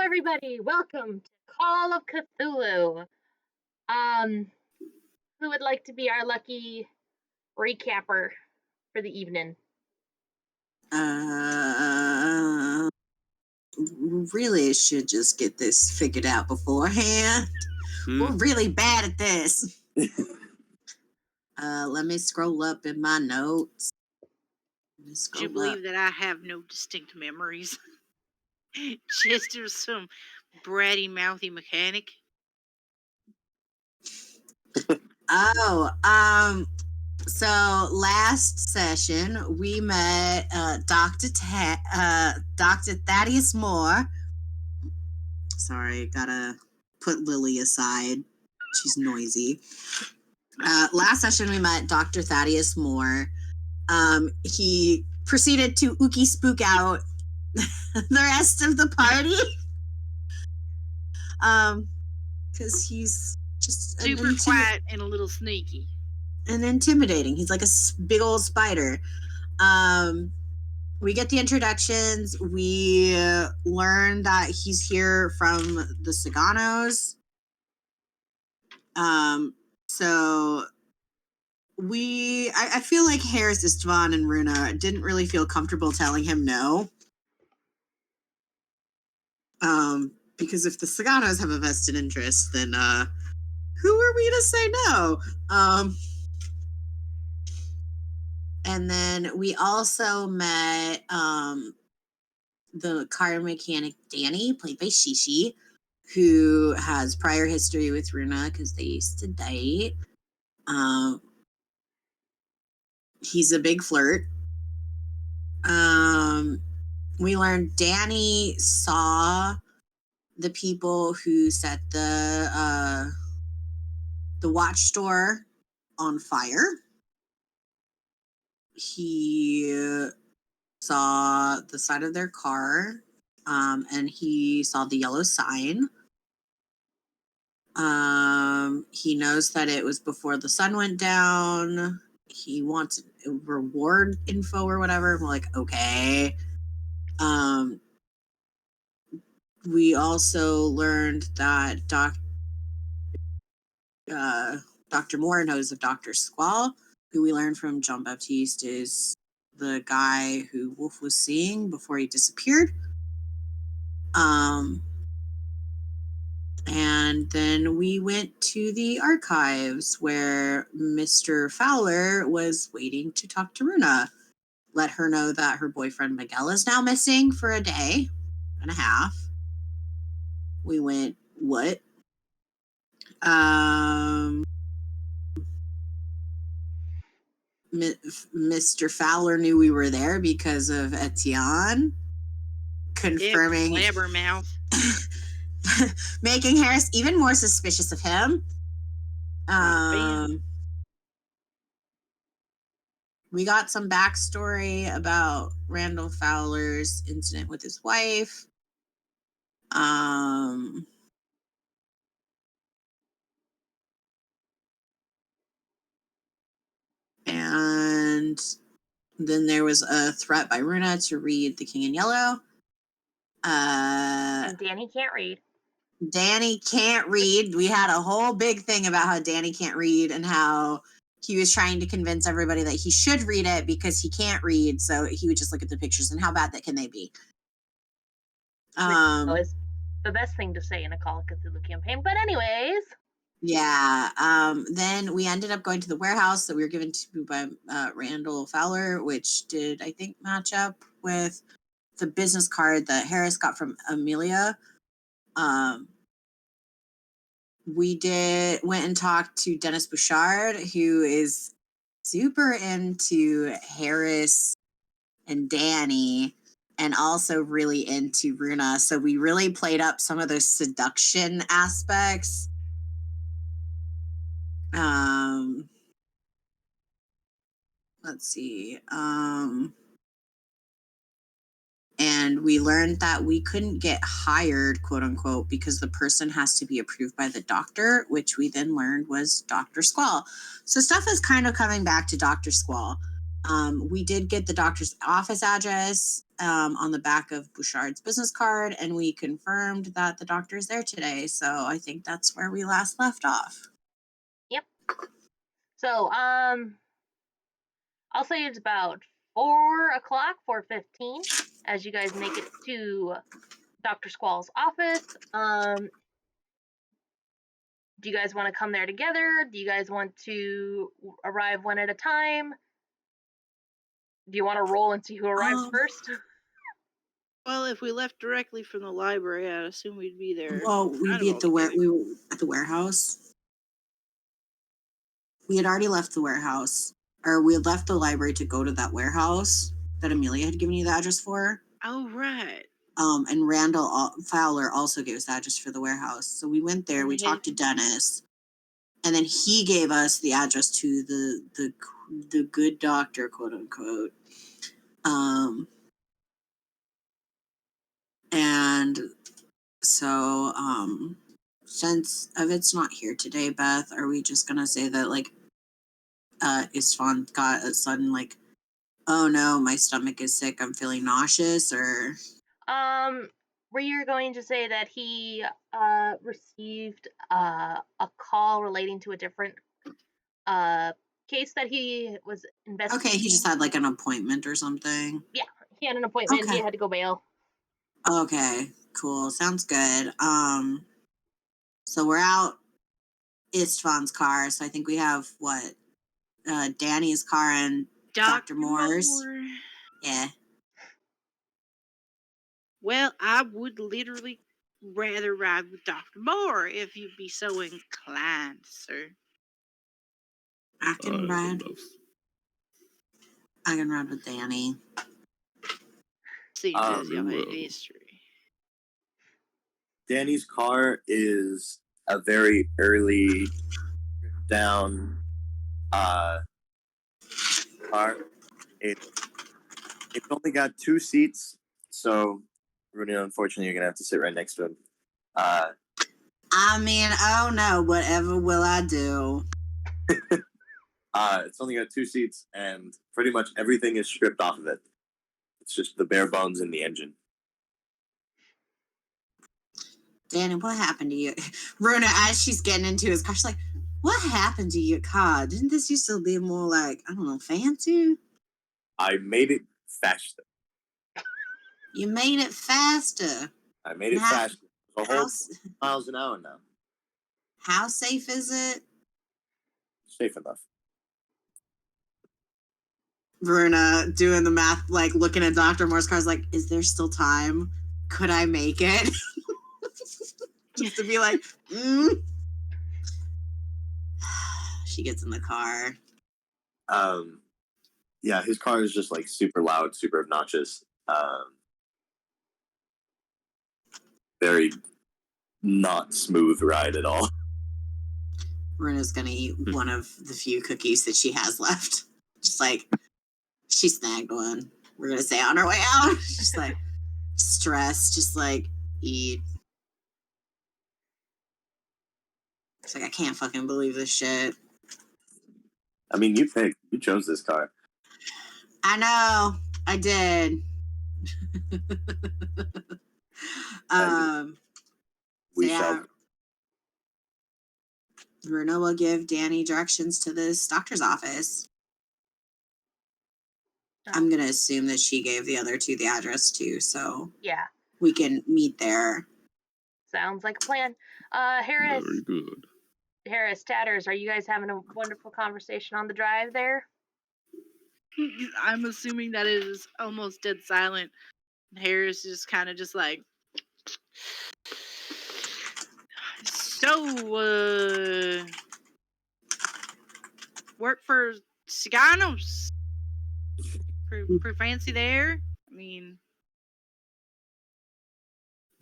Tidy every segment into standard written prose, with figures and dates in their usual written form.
everybody. Welcome to Call of Cthulhu. Um, who would like to be our lucky recapper for the evening? Really should just get this figured out beforehand. We're really bad at this. Let me scroll up in my notes. Do you believe that I have no distinct memories? Just some bratty, mouthy mechanic. So last session we met Dr. Thaddeus Moore. Sorry, gotta put Lily aside. She's noisy. Last session we met Dr. Thaddeus Moore. He proceeded to ookie spook out the rest of the party. Because he's just super quiet and a little sneaky. And intimidating. He's like a big old spider. We get the introductions. We learn that he's here from the Saganos. So I feel like Harris, Istvan, and Runa didn't really feel comfortable telling him no. Because if the Saganos have a vested interest, then who are we to say no? And then we also met the car mechanic Danny, played by Shishi, who has prior history with Runa because they used to date. He's a big flirt. We learned Danny saw the people who set the watch store on fire. He saw the side of their car, and he saw the yellow sign. He knows that it was before the sun went down. He wants reward info or whatever. We're like, okay. We also learned that Dr. Moore knows of Dr. Squall, who we learned from Jean Baptiste is the guy who Wolf was seeing before he disappeared. And then we went to the archives where Mr. Fowler was waiting to talk to Runa. Let her know that her boyfriend Miguel is now missing for a day and a half. We went, what? Mr. Fowler knew we were there because of Etienne confirming blabbermouth. Making Harris even more suspicious of him. We got some backstory about Randall Fowler's incident with his wife. And then there was a threat by Runa to read The King in Yellow. And Danny can't read. Danny can't read. We had a whole big thing about how Danny can't read and how he was trying to convince everybody that he should read it because he can't read. So he would just look at the pictures and how bad that can they be? It's the best thing to say in a Call of Cthulhu campaign. But anyways. Yeah. Then we ended up going to the warehouse that we were given to by Randall Fowler, which did, I think, match up with the business card that Harris got from Amelia. We went and talked to Dennis Bouchard, who is super into Harris and Danny and also really into Runa. So we really played up some of those seduction aspects. Let's see. And we learned that we couldn't get hired, quote unquote, because the person has to be approved by the doctor, which we then learned was Dr. Squall. So stuff is kind of coming back to Dr. Squall. We did get the doctor's office address on the back of Bouchard's business card, and we confirmed that the doctor is there today. So I think that's where we last left off. Yep. So, I'll say it's about 4:00, 4:15, as you guys make it to Dr. Squall's office. Do you guys want to come there together? Do you guys want to arrive one at a time? Do you want to roll and see who arrives first? Well, if we left directly from the library, I'd assume we'd be there. Well, we'd be at the warehouse. We had already left the warehouse, or we had left the library to go to that warehouse that Amelia had given you the address for. Oh, right. And Randall Fowler also gave us the address for the warehouse. So we went there, we talked to Dennis, and then he gave us the address to the good doctor, quote unquote. And so since Evit's not here today, Beth, are we just gonna say that like Istvan got a sudden like, oh no, my stomach is sick, I'm feeling nauseous, or were you going to say that he received a call relating to a different case that he was investigating? Okay, he just had like an appointment or something. Yeah, he had an appointment. Okay. He had to go bail. Okay, cool. Sounds good. So we're out Istvan's car. So I think we have what? Danny's car and Dr. Moore's. Yeah. Well, I would literally rather ride with Dr. Moore if you'd be so inclined, sir. I can ride with Danny. Seems as y'all have history. Danny's car is a very early down car. It's only got 2 seats, so Runa, unfortunately, you're gonna have to sit right next to him. I mean, oh no, whatever will I do? It's only got 2 seats, and pretty much everything is stripped off of it. It's just the bare bones in the engine. Danny, what happened to you? Runa, as she's getting into his car, she's like, what happened to your car? Didn't this used to be more like, I don't know, fancy? I made it faster. You made it faster. I made it faster. A whole miles an hour now. How safe is it? Safe enough. Runa doing the math, like looking at Dr. Moore's car, is like, is there still time? Could I make it? Just to be like, She gets in the car. Yeah, his car is just like super loud, super obnoxious. Very not smooth ride at all. Runa's gonna eat one of the few cookies that she has left. Just like, she snagged one. We're gonna say on her way out. Just like, stressed, just like, eat. It's like, I can't fucking believe this shit. I mean, you chose this car. I know, I did. Runa will give Danny directions to this doctor's office. I'm gonna assume that she gave the other two the address too, so yeah, we can meet there. Sounds like a plan. Harris. Very good. Harris, Tatters, are you guys having a wonderful conversation on the drive there? I'm assuming that it is almost dead silent. Harris is kind of just like, so, work for Ciganos? Pretty fancy there? I mean...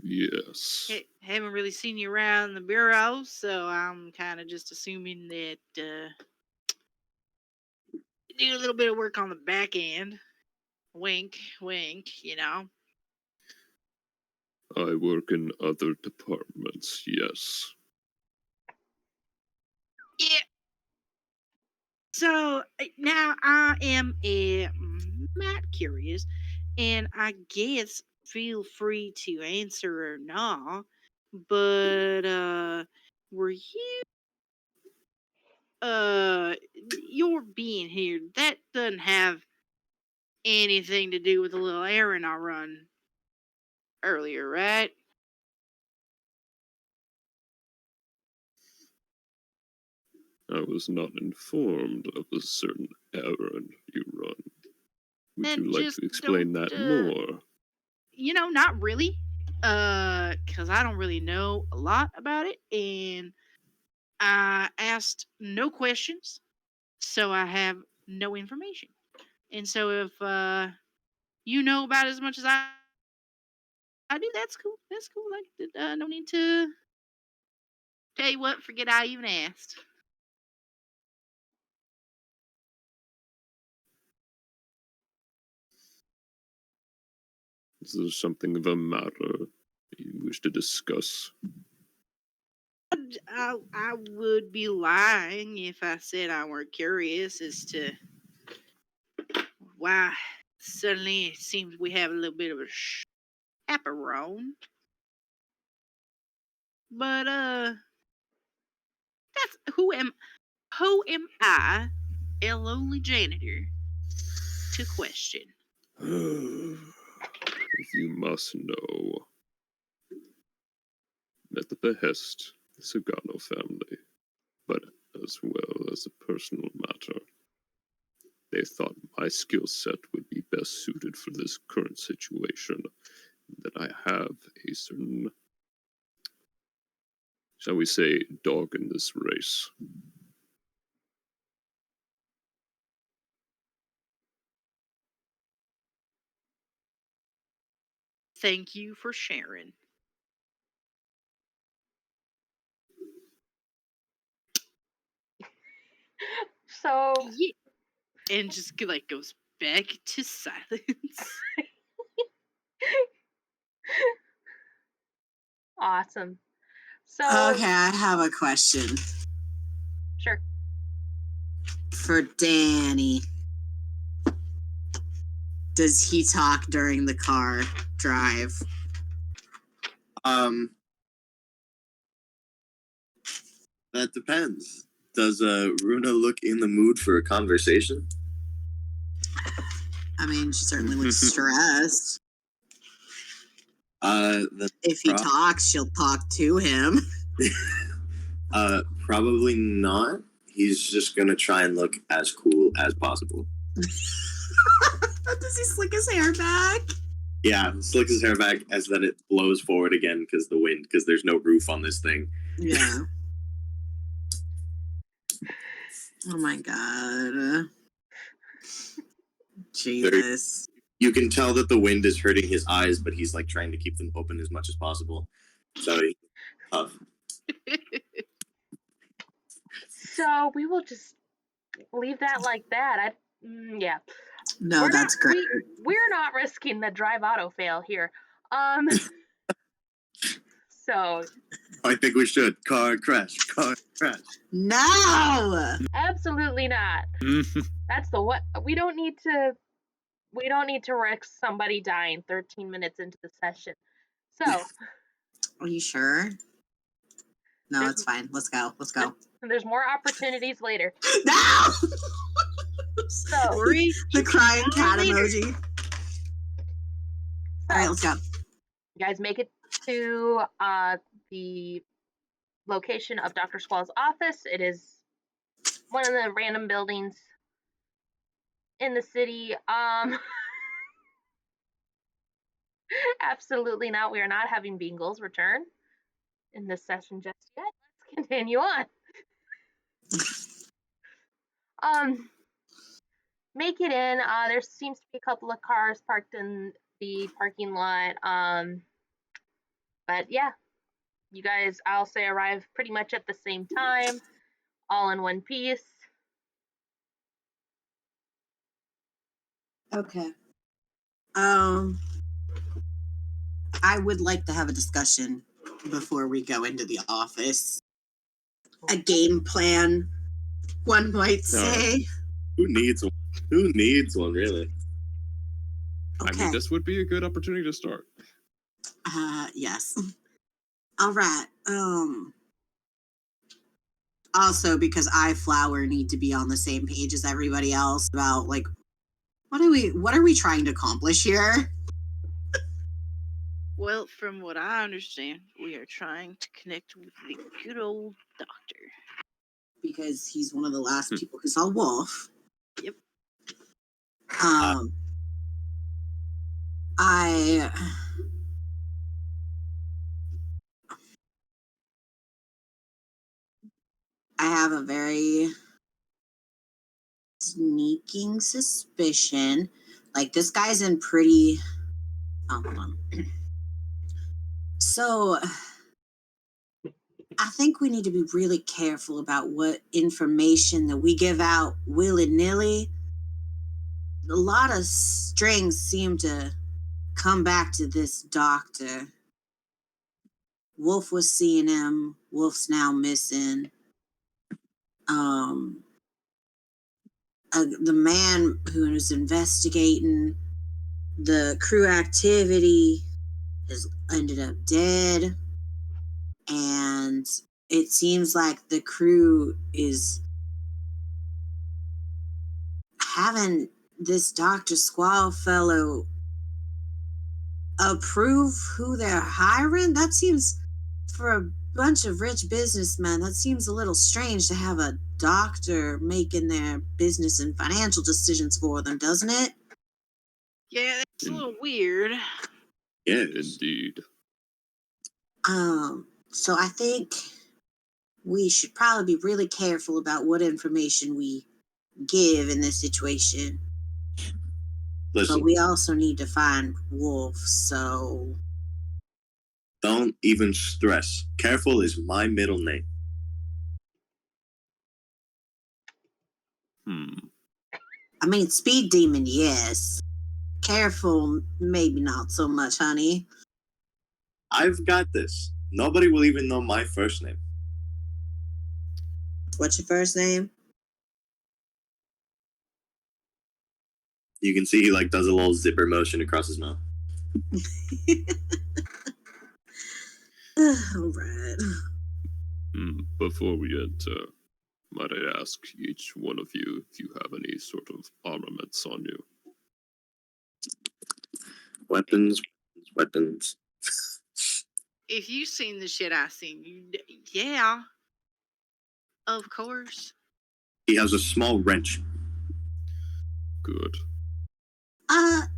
Yes. Haven't really seen you around the bureau, so I'm kind of just assuming that you do a little bit of work on the back end. Wink, wink, you know. I work in other departments, yes. Yeah. So now I am mad curious, and I guess feel free to answer or not. But were you your being here, that doesn't have anything to do with the little errand I run earlier, right? I was not informed of a certain errand you run. Would Then you like just to explain don't, that more? Not really. Because I don't really know a lot about it, and I asked no questions, so I have no information. And so if you know about as much as I do, that's cool. That's cool. Like, no need to tell you what. Forget I even asked. Is there something of a matter you wish to discuss? I would be lying if I said I weren't curious as to why suddenly it seems we have a little bit of a chaperone. But that's who am I, a lowly janitor, to question? If you must know, at the behest of the Sagano family, but as well as a personal matter, they thought my skill set would be best suited for this current situation, that I have a certain, shall we say, dog in this race. Thank you for sharing. So Yeah. And just like goes back to silence. awesome. So Okay, I have a question sure. for Danny. Does he talk during the car drive? That depends. Does Runa look in the mood for a conversation? I mean, she certainly looks stressed. If he talks, she'll talk to him. Probably not. He's just gonna try and look as cool as possible. Does he slick his hair back? Yeah, slicks his hair back as then it blows forward again because the wind, because there's no roof on this thing. Yeah. Oh my god. Jesus. You can tell that the wind is hurting his eyes, but he's like trying to keep them open as much as possible. So tough. So we will just leave that like that. Yeah. No, that's great. We're not risking the drive auto fail here. So I think we should. Car crash. No! Absolutely not. That's the what we don't need to risk somebody dying 13 minutes into the session. So are you sure? No, it's fine. Let's go. There's more opportunities later. No! So the crying cat emoji. All right, let's go. You guys make it to the location of Dr. Squall's office. It is one of the random buildings in the city. Absolutely not. We are not having Bingles return in this session just yet. Let's continue on. Make it in. There seems to be a couple of cars parked in the parking lot. But yeah, you guys, I'll say, arrive pretty much at the same time, all in one piece. Okay. I would like to have a discussion before we go into the office. A game plan One might All right. say. Who needs one? Who needs one, really? I Okay. mean, this would be a good opportunity to start. Yes. All right. Also, because I, Flower, need to be on the same page as everybody else about like what are we trying to accomplish here? Well, from what I understand, we are trying to connect with the good old doctor. Because he's one of the last people who saw Wolf. Yep. I have a very sneaking suspicion. Like this guy's in pretty. Oh, hold on. So I think we need to be really careful about what information that we give out willy-nilly. A lot of strings seem to come back to this doctor. Wolf was seeing him. Wolf's now missing. The man who is investigating the crew activity has ended up dead. And it seems like the crew is having this Dr. Squall fellow approve who they're hiring. That seems, for a bunch of rich businessmen, that seems a little strange to have a doctor making their business and financial decisions for them, doesn't it? Yeah, that's a little weird. Yeah, Indeed. So I think we should probably be really careful about what information we give in this situation. listen, But we also need to find Wolf, so don't even stress. Careful is my middle name. I mean, Speed Demon, yes. Careful, maybe not so much, honey. I've got this. Nobody will even know my first name. What's your first name? You can see he like does a little zipper motion across his mouth. All right. Before we enter, might I ask each one of you if you have any sort of armaments on you? Weapons. If you've seen the shit I seen, yeah, of course. He has a small wrench. Good.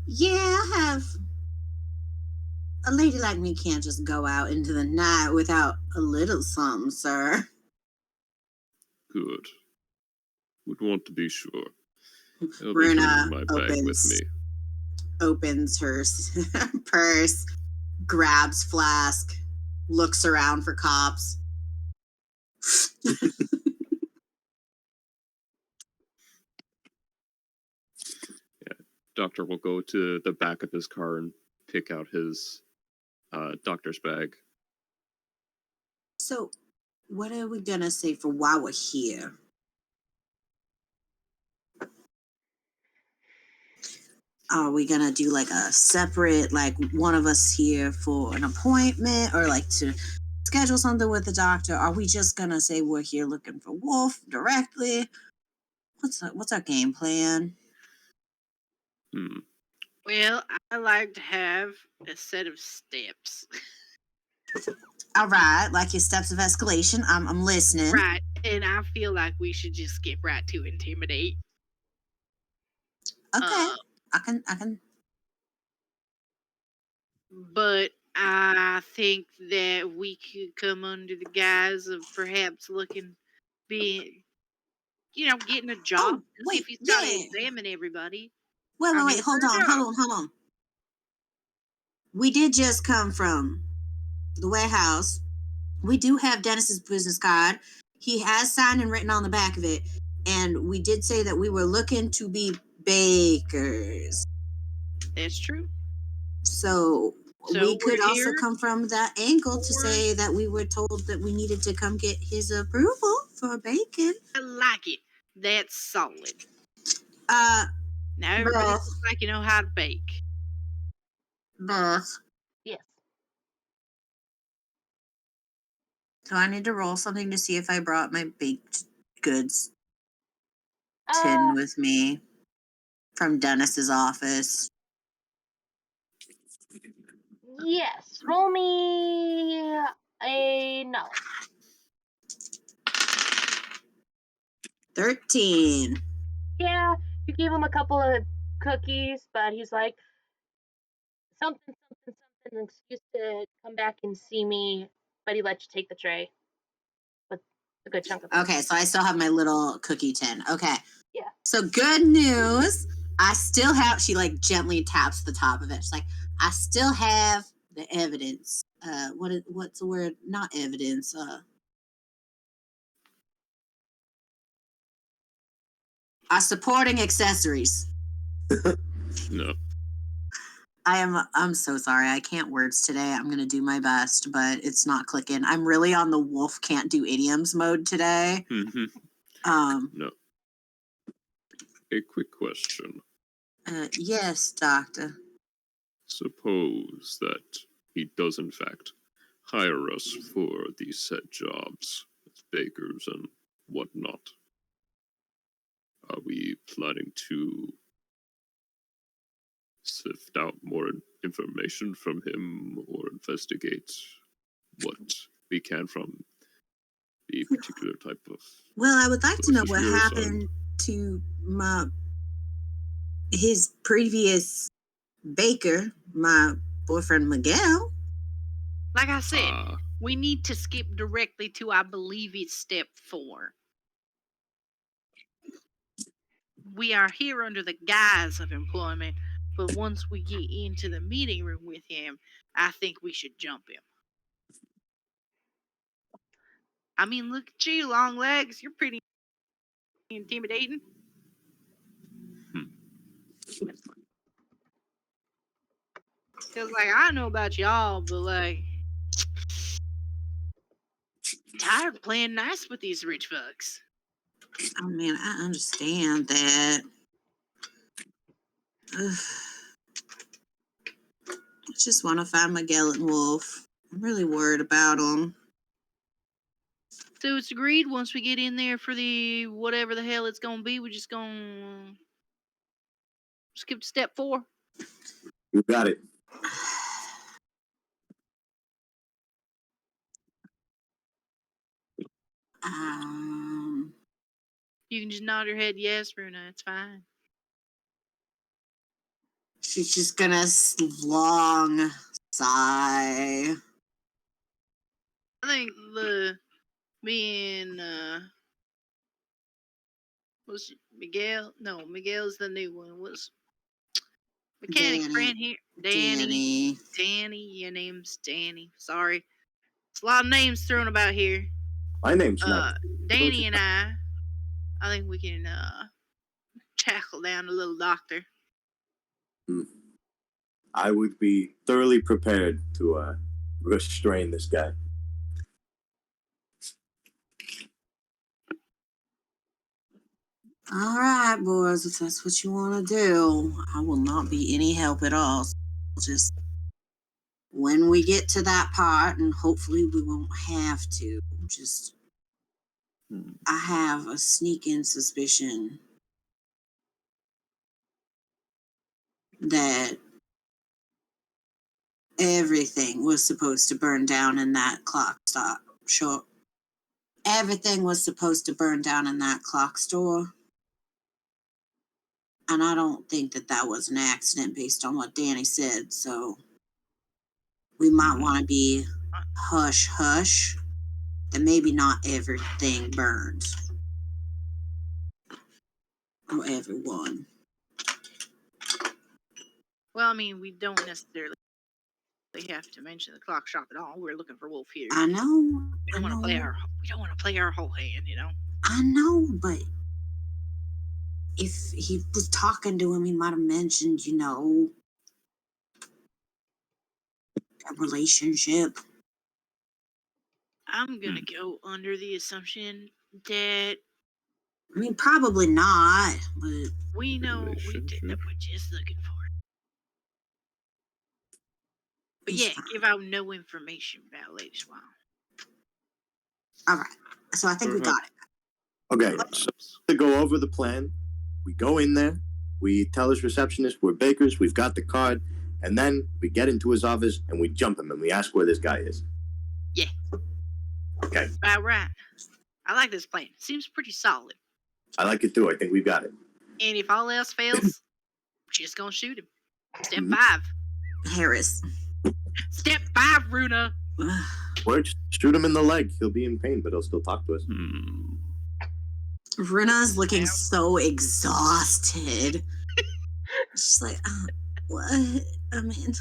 Yeah, I have. A lady like me can't just go out into the night without a little something, sir. Good. Would want to be sure. I'll be Runa bringing my bag with me. opens her purse, grabs flask, looks around for cops. Doctor will go to the back of his car and pick out his doctor's bag. So, what are we gonna say for while we're here? Are we gonna do like a separate, like one of us here for an appointment, or like to schedule something with the doctor? Are we just gonna say we're here looking for Wolf directly? What's our game plan? Well, I like to have a set of steps. All right, like your steps of escalation. I'm listening. Right, and I feel like we should just skip right to intimidate. Okay, I can. But I think that we could come under the guise of perhaps getting a job. Oh, wait, If he's got to yeah. examine everybody. Wait, I mean, hold on. We did just come from the warehouse. We do have Dennis's business card. He has signed and written on the back of it. And we did say that we were looking to be bakers. That's true. So we So could we're also here come from that angle to for- say that we were told that we needed to come get his approval for bacon. I like it. That's solid. Uh, Now everybody Beth. looks like you know how to bake. Beth, Yes. do I need to roll something to see if I brought my baked goods tin Uh, with me from Dennis's office? yes. Roll me a knowledge. 13. Yeah, you gave him a couple of cookies, but he's like, something, an excuse to come back and see me, but he let you take the tray with a good chunk of it. Okay, so I still have my little cookie tin. Okay. Yeah. So good news. I still have, she like gently taps the top of it. She's like, I still have the evidence. What's the word? Not evidence. Supporting accessories. No. I'm so sorry. I can't words today. I'm gonna do my best, but it's not clicking. I'm really on the wolf can't do idioms mode today. No. A quick question. Yes, doctor. Suppose that he does in fact hire us for these said jobs as bakers and whatnot. Are we planning to sift out more information from him or investigate what we can from the particular type of... Well, I would like to know what position you're happened to his previous baker, my boyfriend Miguel. Like I said, Ah, we need to skip directly to, I believe it's step 4. We are here under the guise of employment, but once we get into the meeting room with him, I think we should jump him. I mean, look at you, long legs. You're pretty intimidating. Cause like I know about y'all, but like tired of playing nice with these rich fucks. Oh man, I understand that. Ugh. I just want to find Miguel and Wolf. I'm really worried about them. So it's agreed once we get in there for the whatever the hell it's gonna be, we're just gonna skip to step 4. You got it. You can just nod your head yes, Runa, it's fine. She's just gonna long sigh. I think me and was Miguel? No, Miguel's the new one. Was mechanic Danny. friend here? Danny, your name's Danny. Sorry. It's a lot of names thrown about here. My name's not. Danny and I think we can tackle down the little doctor. I would be thoroughly prepared to restrain this guy. All right, boys, if that's what you want to do, I will not be any help at all. So just when we get to that part, and hopefully we won't have to, just I have a sneaking suspicion that everything was supposed to burn down in that clock stop. Sure. Everything was supposed to burn down in that clock store. And I don't think that that was an accident based on what Danny said. So we might want to be hush hush. And maybe not everything burned. Or everyone. Well, I mean, we don't necessarily have to mention the clock shop at all. We're looking for Wolf here. I know. We don't want to play our whole hand, you know. I know, but if he was talking to him, he might have mentioned, you know, a relationship. I'm gonna go under the assumption that I mean, probably not, but We know we did Relationship. that. We're just looking for it. But It's yeah, fine. give out no information about Lady Swan. all right. So I think we got it. Okay, so to go over the plan, we go in there, we tell his receptionist we're bakers, we've got the card, and then we get into his office and we jump him and we ask where this guy is. Yeah. Okay, About right. I like this plan. Seems pretty solid. I like it too. I think we've got it. And if all else fails, we're just gonna shoot him. Step Mhm. 5. Harris. Step 5, Runa. Works. Shoot him in the leg. He'll be in pain, but he'll still talk to us. Runa's looking so exhausted. She's like, what? I mean,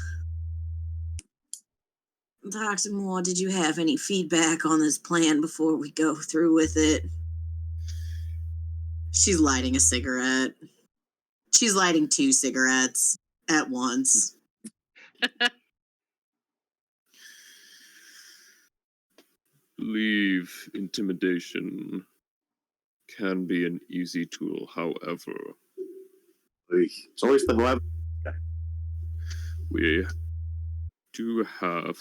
Dr. Moore, did you have any feedback on this plan before we go through with it? She's lighting a cigarette. She's lighting 2 cigarettes at once. Believe intimidation can be an easy tool. However, It's always the whoever. we do have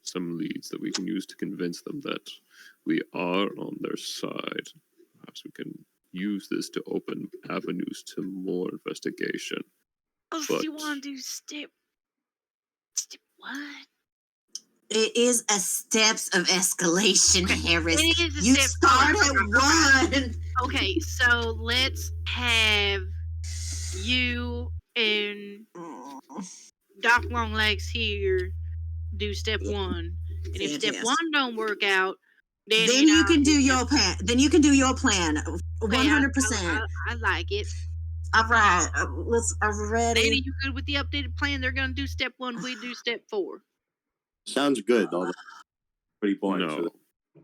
some leads that we can use to convince them that we are on their side. Perhaps we can use this to open avenues to more investigation. Oh, But- do you want to do step what? It is a steps of escalation, Harris. It is a You step start forward. at 1. Okay, so let's have you and Doc Longlegs here do step 1. And if step Fantastic. 1 don't work out, then, Then you can do your plan. Then you can do your plan. 100%. I like it. All right. I'm ready. Lady, you good with the updated plan? They're gonna do step 1. We do step 4. Sounds good, although pretty boring. No, So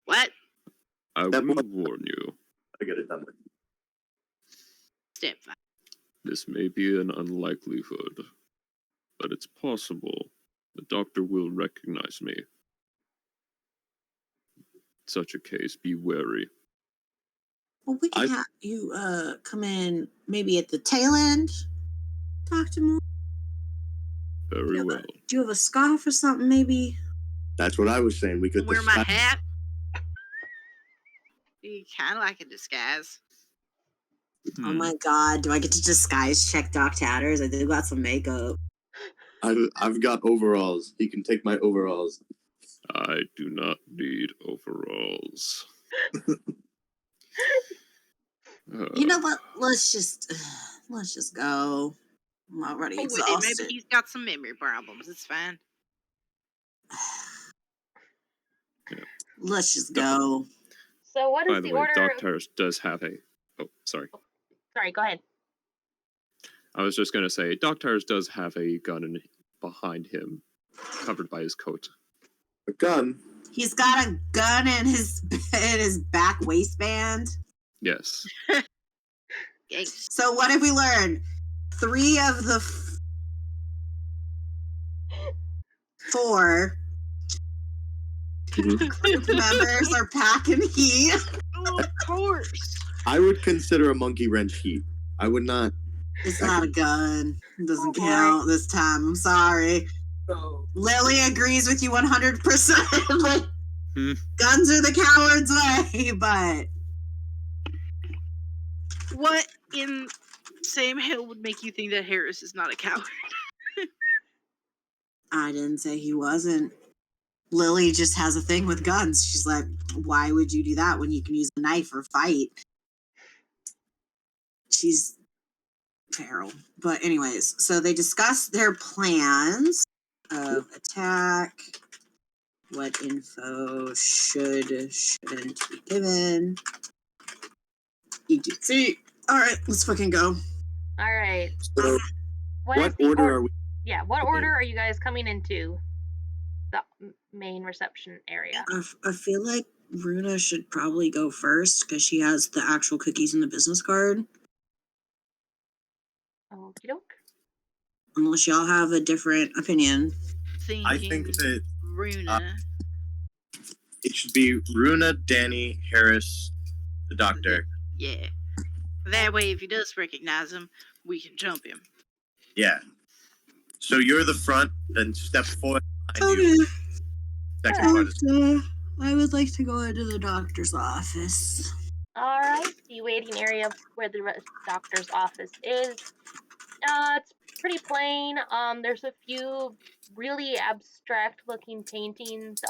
What? I That will one- warn you. I get it done with. Step 5. This may be an unlikelihood, but it's possible the doctor will recognize me. In such a case, be wary. Well, we can have you come in maybe at the tail end, Dr. Moore. Very Yeah, well. Do you have a scarf or something, maybe? That's what I was saying. We could Wear my disguise- hat. You kind of like a disguise. Oh my god, do I get to disguise check Doc Tatters? I do got some makeup. I've got overalls. He can take my overalls. I do not need overalls. You know what? Let's just go. I'm already Oh, with it. exhausted. Maybe he's got some memory problems. It's fine. Let's just go. So what is By the the way, order? Doc Tatters does have a... Oh, sorry. Sorry, go ahead. I was just going to say, Doc Tatters does have a gun behind him, covered by his coat. A gun. He's got a gun in his back waistband. Yes. Thanks. So what have we learned? 3 of the 4 group members are packing heat. Oh, of course. I would consider a monkey wrench heat. I would not. It's not a gun. It doesn't Oh, boy. count this time. I'm sorry. Lily agrees with you 100%. Like, guns are the coward's way, but What in Sam Hill would make you think that Harris is not a coward? I didn't say he wasn't. Lily just has a thing with guns. She's like, why would you do that when you can use a knife or fight? She's feral. But anyways, so they discuss their plans of attack. What info shouldn't be given. EGC. All right, let's fucking go. All right. So, is what the order are we? Yeah, what Okay. order are you guys coming into the main reception area? I feel like Runa should probably go first because she has the actual cookies in the business card. Okie doke. Unless y'all have a different opinion. I think that Runa. it should be Runa, Danny, Harris, the doctor. Yeah. That way, if he does recognize him, we can jump him. Yeah. So you're the front, then step forward behind you. Second part is I would like to go into the doctor's office. All right, the waiting area where the doctor's office is. It's pretty plain. There's a few really abstract-looking paintings.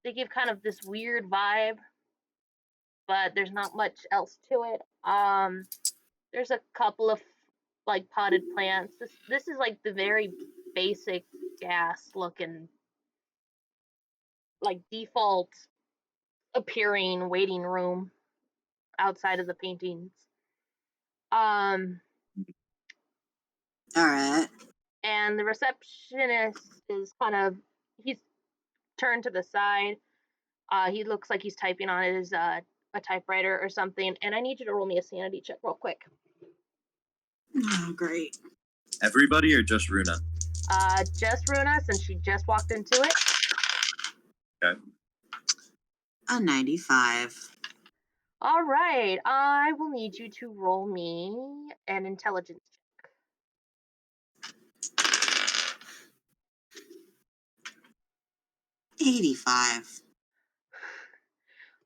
They give kind of this weird vibe, but there's not much else to it. There's a couple of like potted plants. This is like the very basic gas-looking, like default appearing waiting room outside of the paintings. All right. And the receptionist is he's turned to the side. He looks like he's typing on his a typewriter or something. And I need you to roll me a sanity check real quick. Oh, great. everybody or just Runa? Just Runa, since she just walked into it. Okay. A 95. All right, I will need you to roll me an intelligence check. 85.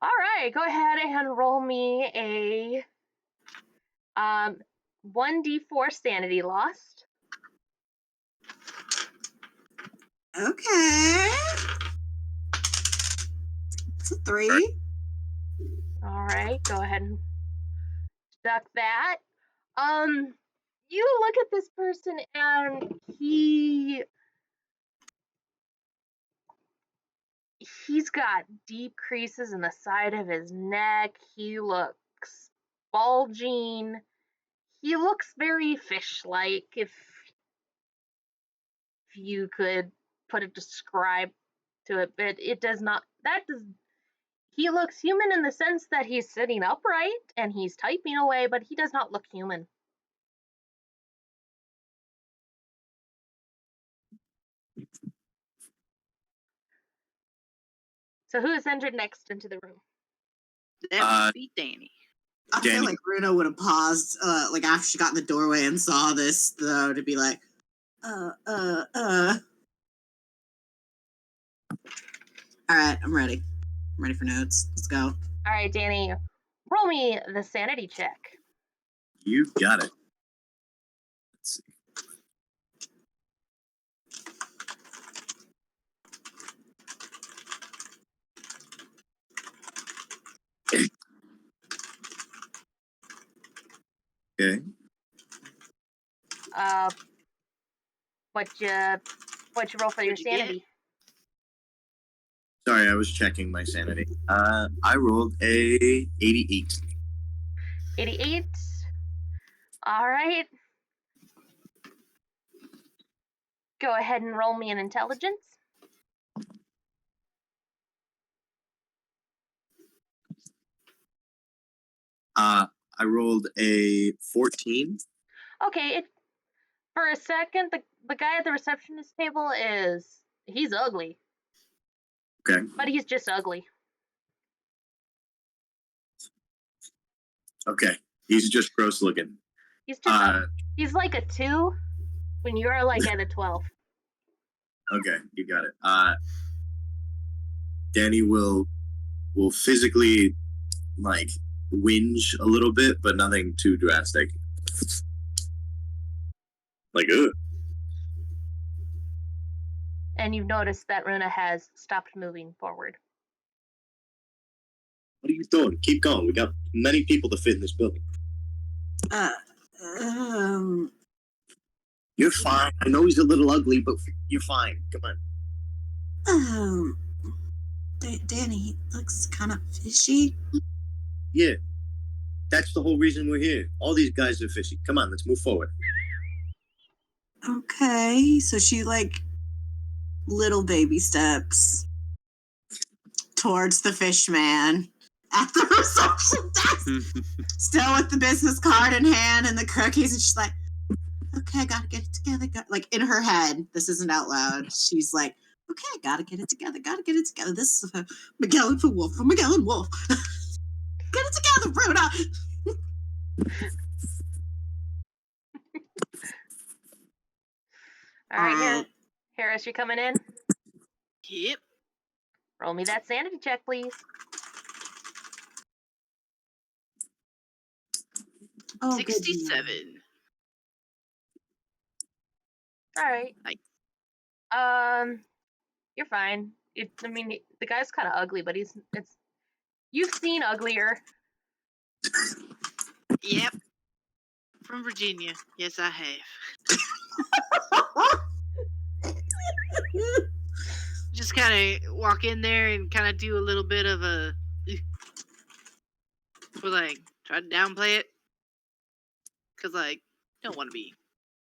All right, go ahead and roll me a 1d4 sanity lost. Okay. It's a 3. All right, go ahead and deduct that. You look at this person and he's got deep creases in the side of his neck. He looks bulging. He looks very fish-like, if you could put a describe to it, but it does not. He looks human in the sense that he's sitting upright and he's typing away, but he does not look human. So who has entered next into the room? That would be Danny. I feel like Runa would have paused, like after she got in the doorway and saw this, though, to be like, All right, I'm ready. I'm ready for notes. Let's go. All right, Danny, roll me the sanity check. You got it. Let's see. Okay. What'd you roll for your What'd you get? sanity? Sorry, I was checking my sanity. I rolled a 88. 88. All right. Go ahead and roll me an intelligence. I rolled a 14. Okay, for a second, the guy at the receptionist table he's ugly. Okay. But he's just ugly. Okay. He's just gross looking. He's just he's like a 2 when you're like at a 12. Okay, you got it. Danny will physically like whinge a little bit, but nothing too drastic. Like, ugh. And you've noticed that Runa has stopped moving forward. What are you doing? Keep going. We got many people to fit in this building. You're fine. I know he's a little ugly, but you're fine. Come on. Danny, he looks kind of fishy. Yeah. That's the whole reason we're here. All these guys are fishy. Come on, let's move forward. Okay, so she like little baby steps towards the fish man at the reception desk, still with the business card in hand and the cookies, and she's like, okay, I gotta get it together. Like in her head, this isn't out loud. She's like, okay, gotta get it together. This is Magellan for Wolf, for Magellan Wolf. Get it together, Runa! All right, Harris, you coming in? Yep. Roll me that sanity check, please. Oh, 67. All right. You're fine. The guy's kind of ugly, but you've seen uglier. Yep. From Virginia. Yes, I have. Just kind of walk in there and kind of do a little bit of a... We're like, try to downplay it. Because, like, don't want to be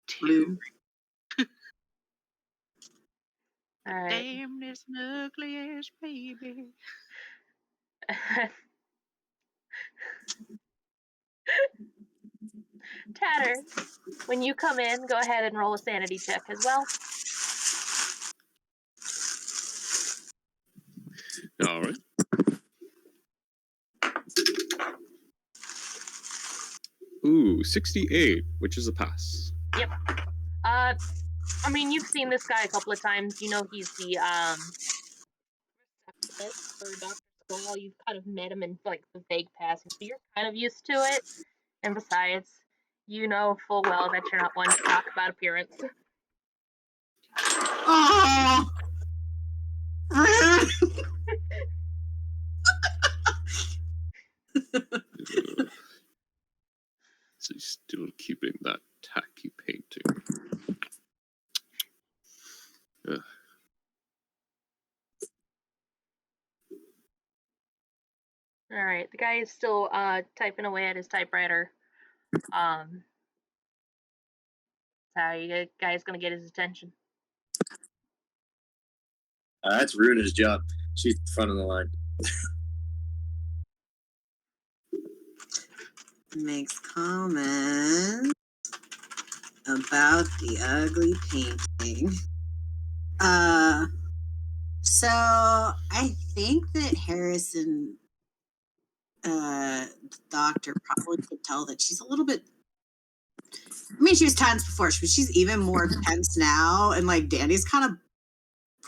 too... All right. Damn this ugly ass baby. Tatters, when you come in, go ahead and roll a sanity check as well. All right. Ooh, 68, which is a pass. Yep. You've seen this guy a couple of times. You know he's the receptionist for Dr. Squall. You've kind of met him in like the vague passing, so you're kind of used to it. And besides, you know full well that you're not one to talk about appearance. Oh! So he's still keeping that tacky painting. All right, the guy is still typing away at his typewriter. That's how you guy's gonna get his attention. That's Runa's job. She's the front of the line. Makes comments about the ugly painting. So I think that Harrison, the doctor, probably could tell that she's a little bit. She was tense before, but she's even more tense now, and like Danny's kind of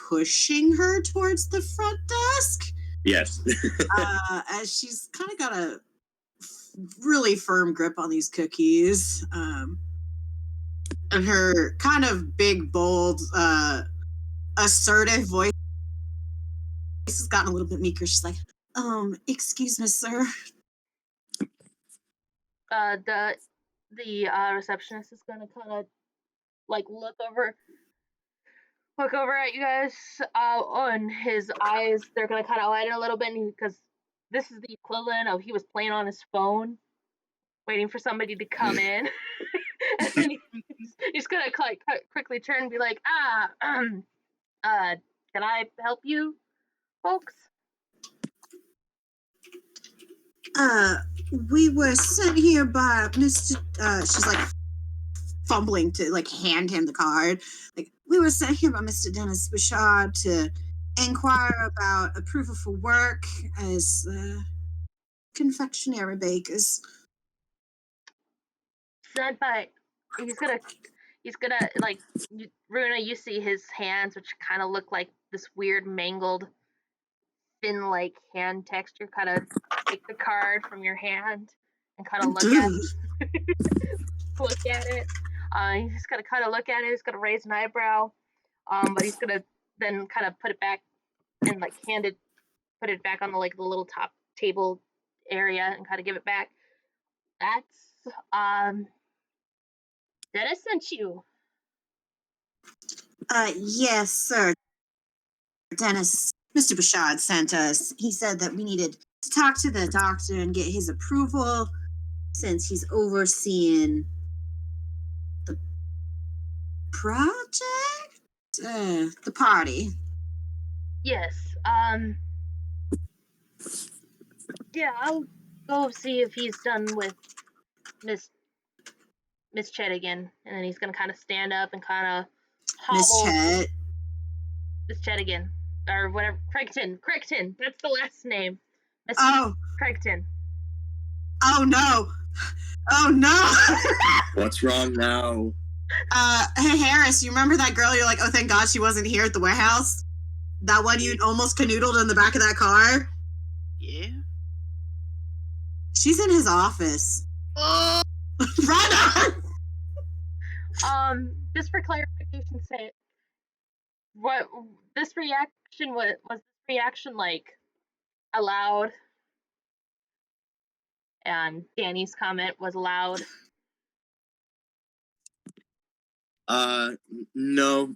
pushing her towards the front desk. Yes. As she's kind of got a really firm grip on these cookies. And her kind of big, bold, assertive voice has gotten a little bit meeker. She's like, excuse me, sir. The receptionist is gonna kind of like look over at you guys. On his eyes, they're gonna kind of lighten a little bit because this is the equivalent of he was playing on his phone, waiting for somebody to come in, and then he's gonna like quickly turn and be like, can I help you, folks? We were sent here by Mr. She's like fumbling to like hand him the card. Like, we were sent here by Mr. Dennis Bouchard to inquire about approval for work as confectionery bakers. Sent by. He's gonna like Runa. You see his hands, which kind of look like this weird mangled, thin like hand texture. Kind of take the card from your hand and kind of look at it. He's gonna kind of look at it. He's gonna raise an eyebrow, but he's gonna then kind of put it back and like put it back on the little top table area and kind of give it back. That's Dennis sent you. Yes, sir. Dennis, Mr. Bouchard sent us. He said that we needed to talk to the doctor and get his approval since he's overseeing the project? The party. Yes. Yeah, I'll go see if he's done with Miss Chedigan, and then he's gonna kind of stand up and kind of hobble. Miss Chedigan, or whatever. Crichton. That's the last name. Miss Crichton. Oh no! Oh no! What's wrong now? Hey Harris, you remember that girl? You're like, oh, thank God she wasn't here at the warehouse. That one you almost canoodled in the back of that car. Yeah. She's in his office. Oh, Run! Just for clarification's sake, what this reaction was this reaction like allowed? And Danny's comment was loud. No.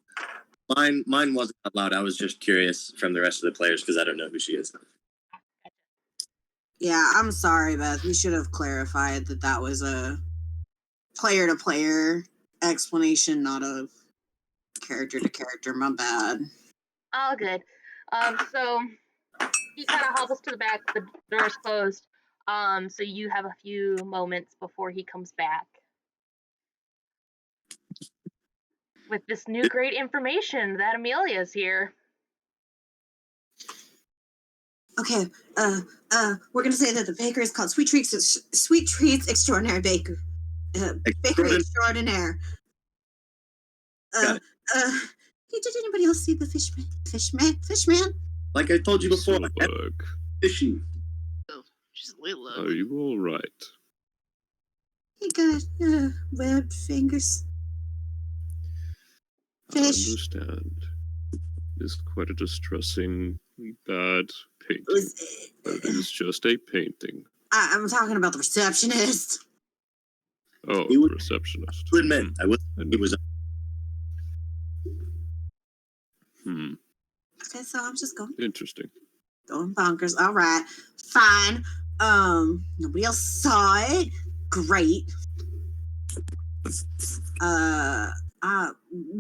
Mine wasn't that loud. I was just curious from the rest of the players because I don't know who she is. Yeah, I'm sorry, Beth. We should have clarified that was a player-to-player explanation, not a character-to-character. My bad. All good. So he kind of hobbles to the back. The door's closed. So you have a few moments before he comes back with this new great information that Amelia's here. Okay, we're gonna say that the baker is called Sweet Treats Extraordinary Baker. Bakery Extraordinaire. Got it. Did anybody else see the Fishman? Like I told you before, Solberg, Shishi. oh, she's a little are ugly. you all right? He got webbed fingers. I Fish. understand. It's quite a distressingly bad painting, but it is just a painting. I'm talking about the receptionist. Oh, He the would- receptionist. To admit, I was. He was. Okay, so I'm just going Interesting. bonkers. All right, fine. Nobody else saw it. Great.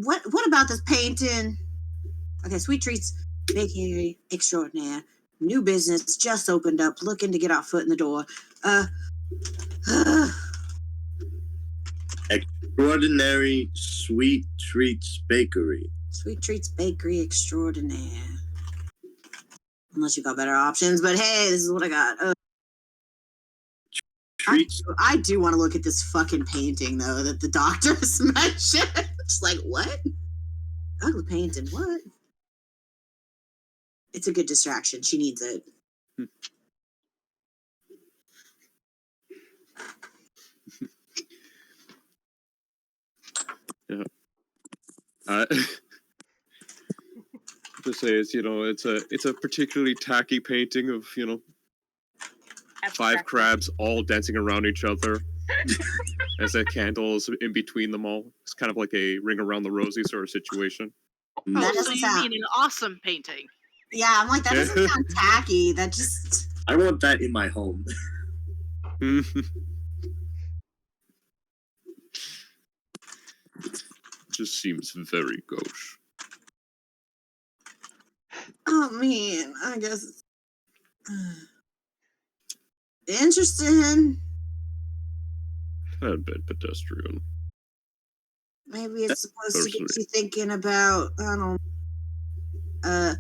What about this painting? Okay, Sweet Treats Bakery Extraordinaire. New business just opened up, looking to get our foot in the door. Extraordinary Sweet Treats Bakery. Sweet Treats Bakery Extraordinaire. Unless you got better options, but hey, this is what I got. Treats. I do want to look at this fucking painting though that the doctor has mentioned. It's like, what? Ugly painting, what? It's a good distraction. She needs it. Yeah. To say is, it's a particularly tacky painting of, 5 crabs all dancing around each other as a candle is in between them all. It's kind of like a ring around the rosy sort of situation. Oh, That so doesn't you sound- mean an awesome painting? Yeah, I'm like, that doesn't sound tacky. That just. I want that in my home. Just seems very gauche. Oh man, I guess. Interesting. A bit pedestrian. Maybe it's supposed to get Personally. you thinking about, I don't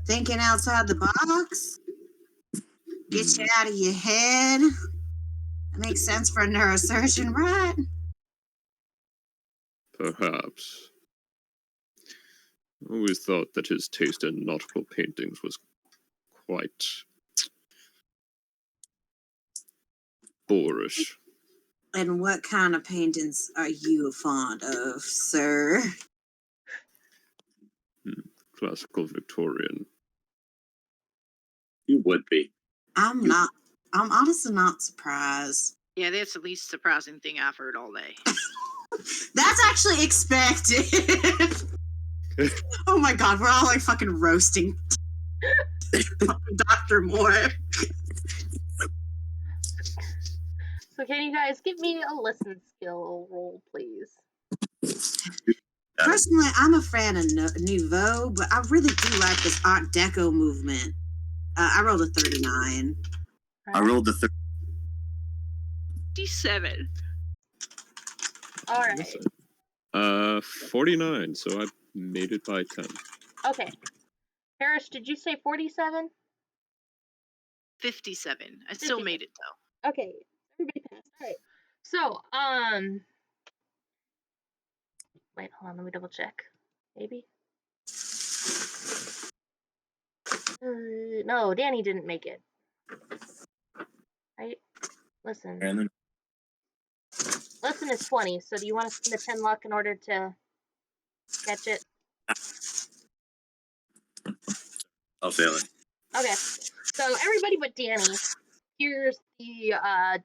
thinking outside the box. Get you out of your head. That makes sense for a neurosurgeon, right? Perhaps. I always thought that his taste in nautical paintings was quite boorish. And what kind of paintings are you fond of, sir? Classical Victorian. You would be. I'm honestly not surprised. Yeah, that's the least surprising thing I've heard all day. That's actually expected. Oh my god, we're all like fucking roasting Dr. Moore. So can you guys give me a listen skill roll, please? Personally, I'm a fan of Nouveau, but I really do like this Art Deco movement. I rolled a 39. I rolled the 57. All right. 49, so I made it by 10. Okay. Harris, did you say 47? 57. I still 57. made it though. Okay. Everybody pass. right. So, wait, hold on, let me double check. Maybe? No, Danny didn't make it. Right? Listen. Brandon? Listen is 20, so do you want to spend the 10 luck in order to catch it? I'll fail it. Okay. So everybody but Danny hears the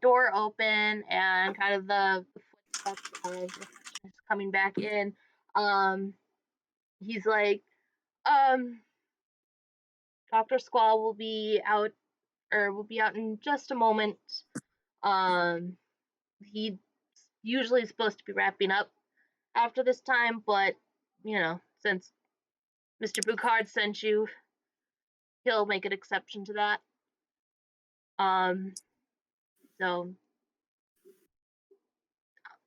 door open and kind of the footsteps of the receptionist coming back in. He's like, Dr. Squall will be out in just a moment. He usually is supposed to be wrapping up after this time, but since Mr. Bucard sent you, he'll make an exception to that. So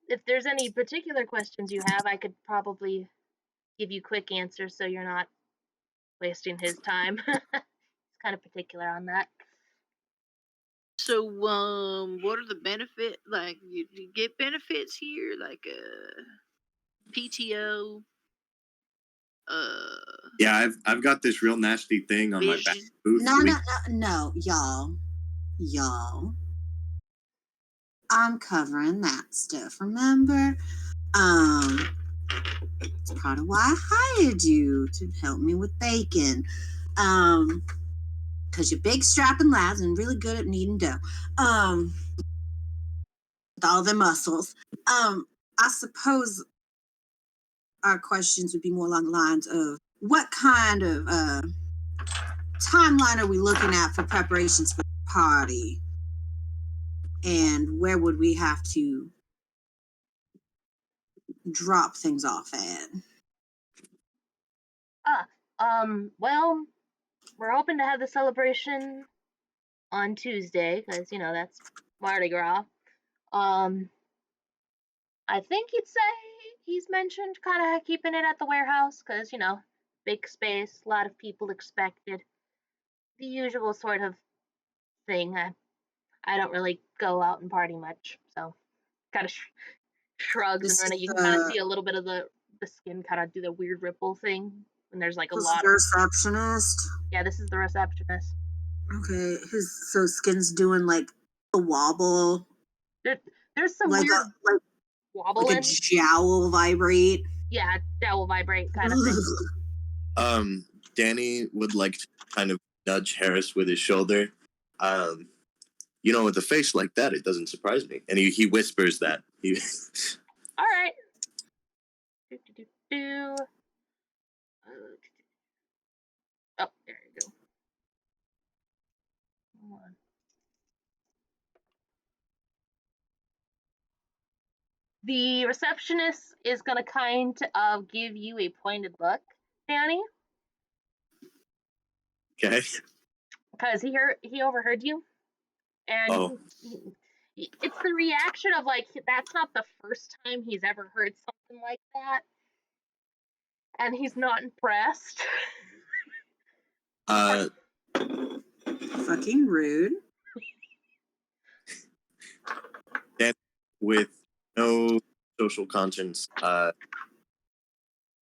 if there's any particular questions you have, I could probably give you quick answers so you're not wasting his time. He's kind of particular on that. So, what are the benefits? Like, you get benefits here, like PTO. Yeah, I've got this real nasty thing on my back Vision. booth. No, y'all. I'm covering that stuff. Remember? It's part of why I hired you to help me with bacon. Because you're big, strapping lads and really good at kneading dough. With all their muscles. I suppose our questions would be more along the lines of what kind of timeline are we looking at for preparations for the party? And where would we have to drop things off at? Well, we're hoping to have the celebration on Tuesday, because, that's Mardi Gras. I think he's mentioned kind of keeping it at the warehouse, because, big space, a lot of people expected. The usual sort of thing. I don't really go out and party much, so kind of shrugs, and Runa, you can kind of see a little bit of the skin kind of do the weird ripple thing, and there's like a lot of receptionist. Yeah, this is the receptionist. Okay, so skin's doing like a wobble. There's some like weird wobbling. Like a jowl vibrate. Yeah, jowl vibrate kind of thing. Danny would like to kind of nudge Harris with his shoulder. With a face like that, it doesn't surprise me. And he whispers that. All right. Oh, there you go. Hold on. The receptionist is going to kind of give you a pointed look, Danny. Okay. Because he overheard you. And it's the reaction of, like, that's not the first time he's ever heard something like that. And he's not impressed. Fucking rude. That, with no social conscience,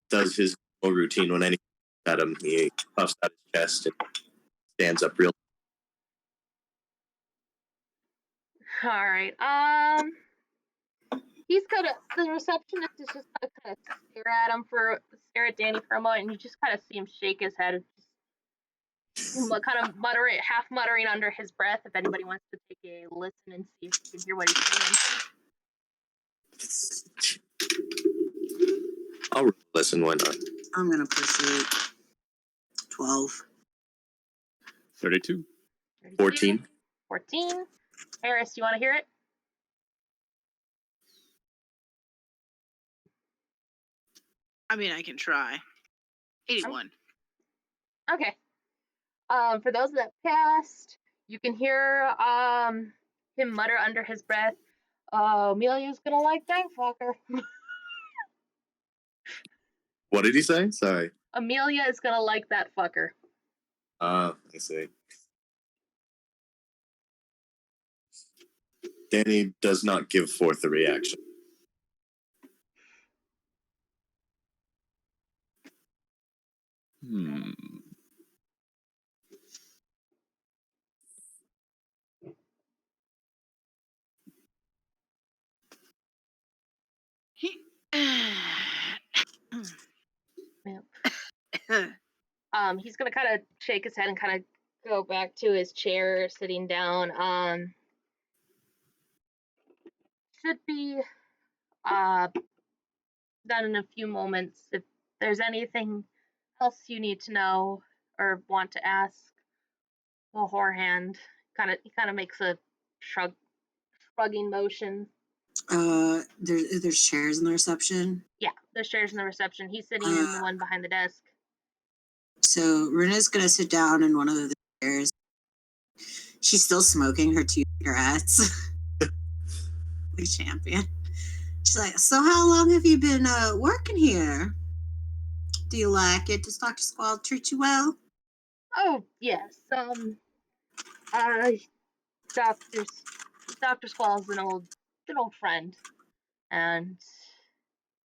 does his whole routine when anyone at him. He puffs out his chest and stands up real. All right. The receptionist is just kind of stare at Danny for a moment, and you just kind of see him shake his head, kind of half muttering under his breath. If anybody wants to take a listen and see if you can hear what he's saying. I'll listen. Why not? I'm gonna push it. 12. 32. 14. 14. Harris, you want to hear it? I mean, I can try. 81. Okay. For those that passed, you can hear him mutter under his breath, Amelia's gonna like that fucker. What did he say? Sorry. Amelia is gonna like that fucker. I see. Danny does not give forth a reaction. He's gonna kind of shake his head and kind of go back to his chair, sitting down. Should be done in a few moments. If there's anything else you need to know or want to ask beforehand, he kind of makes a shrugging motion. There's chairs in the reception. Yeah, there's chairs in the reception. He's sitting in the one behind the desk. So Runa's gonna sit down in one of the chairs. She's still smoking her 2 cigarettes. Like champion. She's like, so how long have you been working here? Do you like it? Does Dr. Squall treat you well? Oh, yes. Dr. Squall's an old friend. And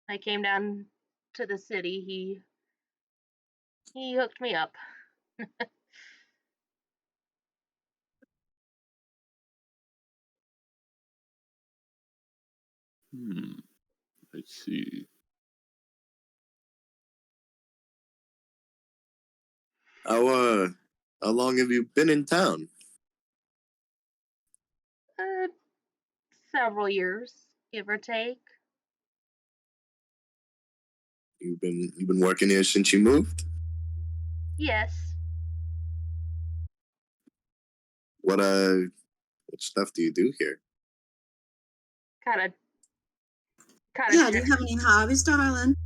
I came down to the city. He hooked me up. I see. How long have you been in town? Several years, give or take. You've been working here since you moved? Yes. What stuff do you do here? Kind of. Yeah, do you have any hobbies, darling?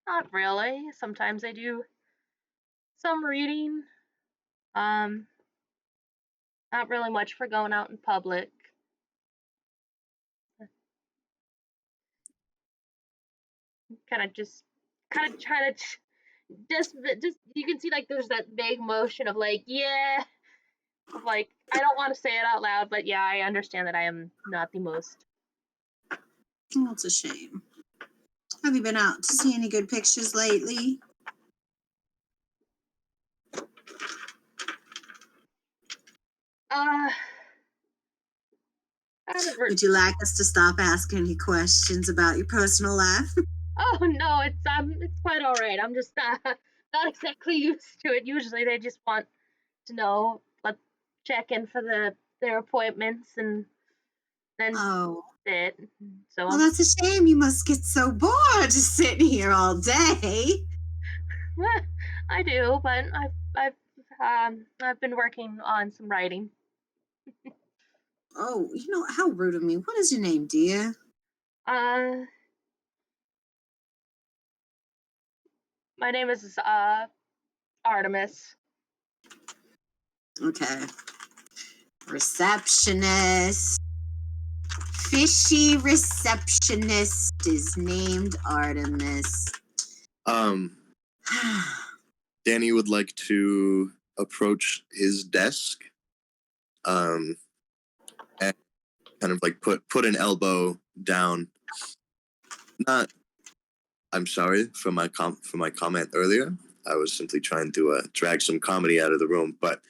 Not really. Sometimes I do some reading. Not really much for going out in public. Kind of trying to just you can see like there's that vague motion of like, yeah, of like I don't want to say it out loud, but yeah, I understand that I am not the most. Oh, that's a shame. Have you been out to see any good pictures lately? Would you like us to stop asking any questions about your personal life? Oh no, it's quite all right. I'm just not exactly used to it. Usually they just want to know, check in for their appointments, and then it. So well, that's a shame. You must get so bored just sitting here all day. I do, but I've been working on some writing. Oh, how rude of me. What is your name, dear? My name is Artemis. Okay. Receptionist. Fishy receptionist is named Artemis. Danny would like to approach his desk, and kind of like put an elbow down. I'm sorry for my comment earlier. I was simply trying to drag some comedy out of the room, but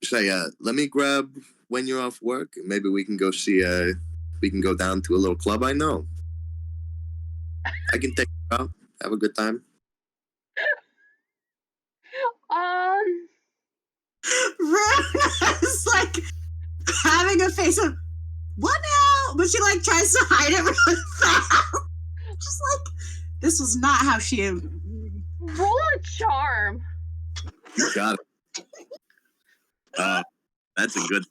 say, let me grab when you're off work. Maybe we can go down to a little club I know. I can take you out, have a good time. Runa's like having a face of what now? But she like tries to hide it really fast. Just like this was not how she roll a charm. You got it. That's a good.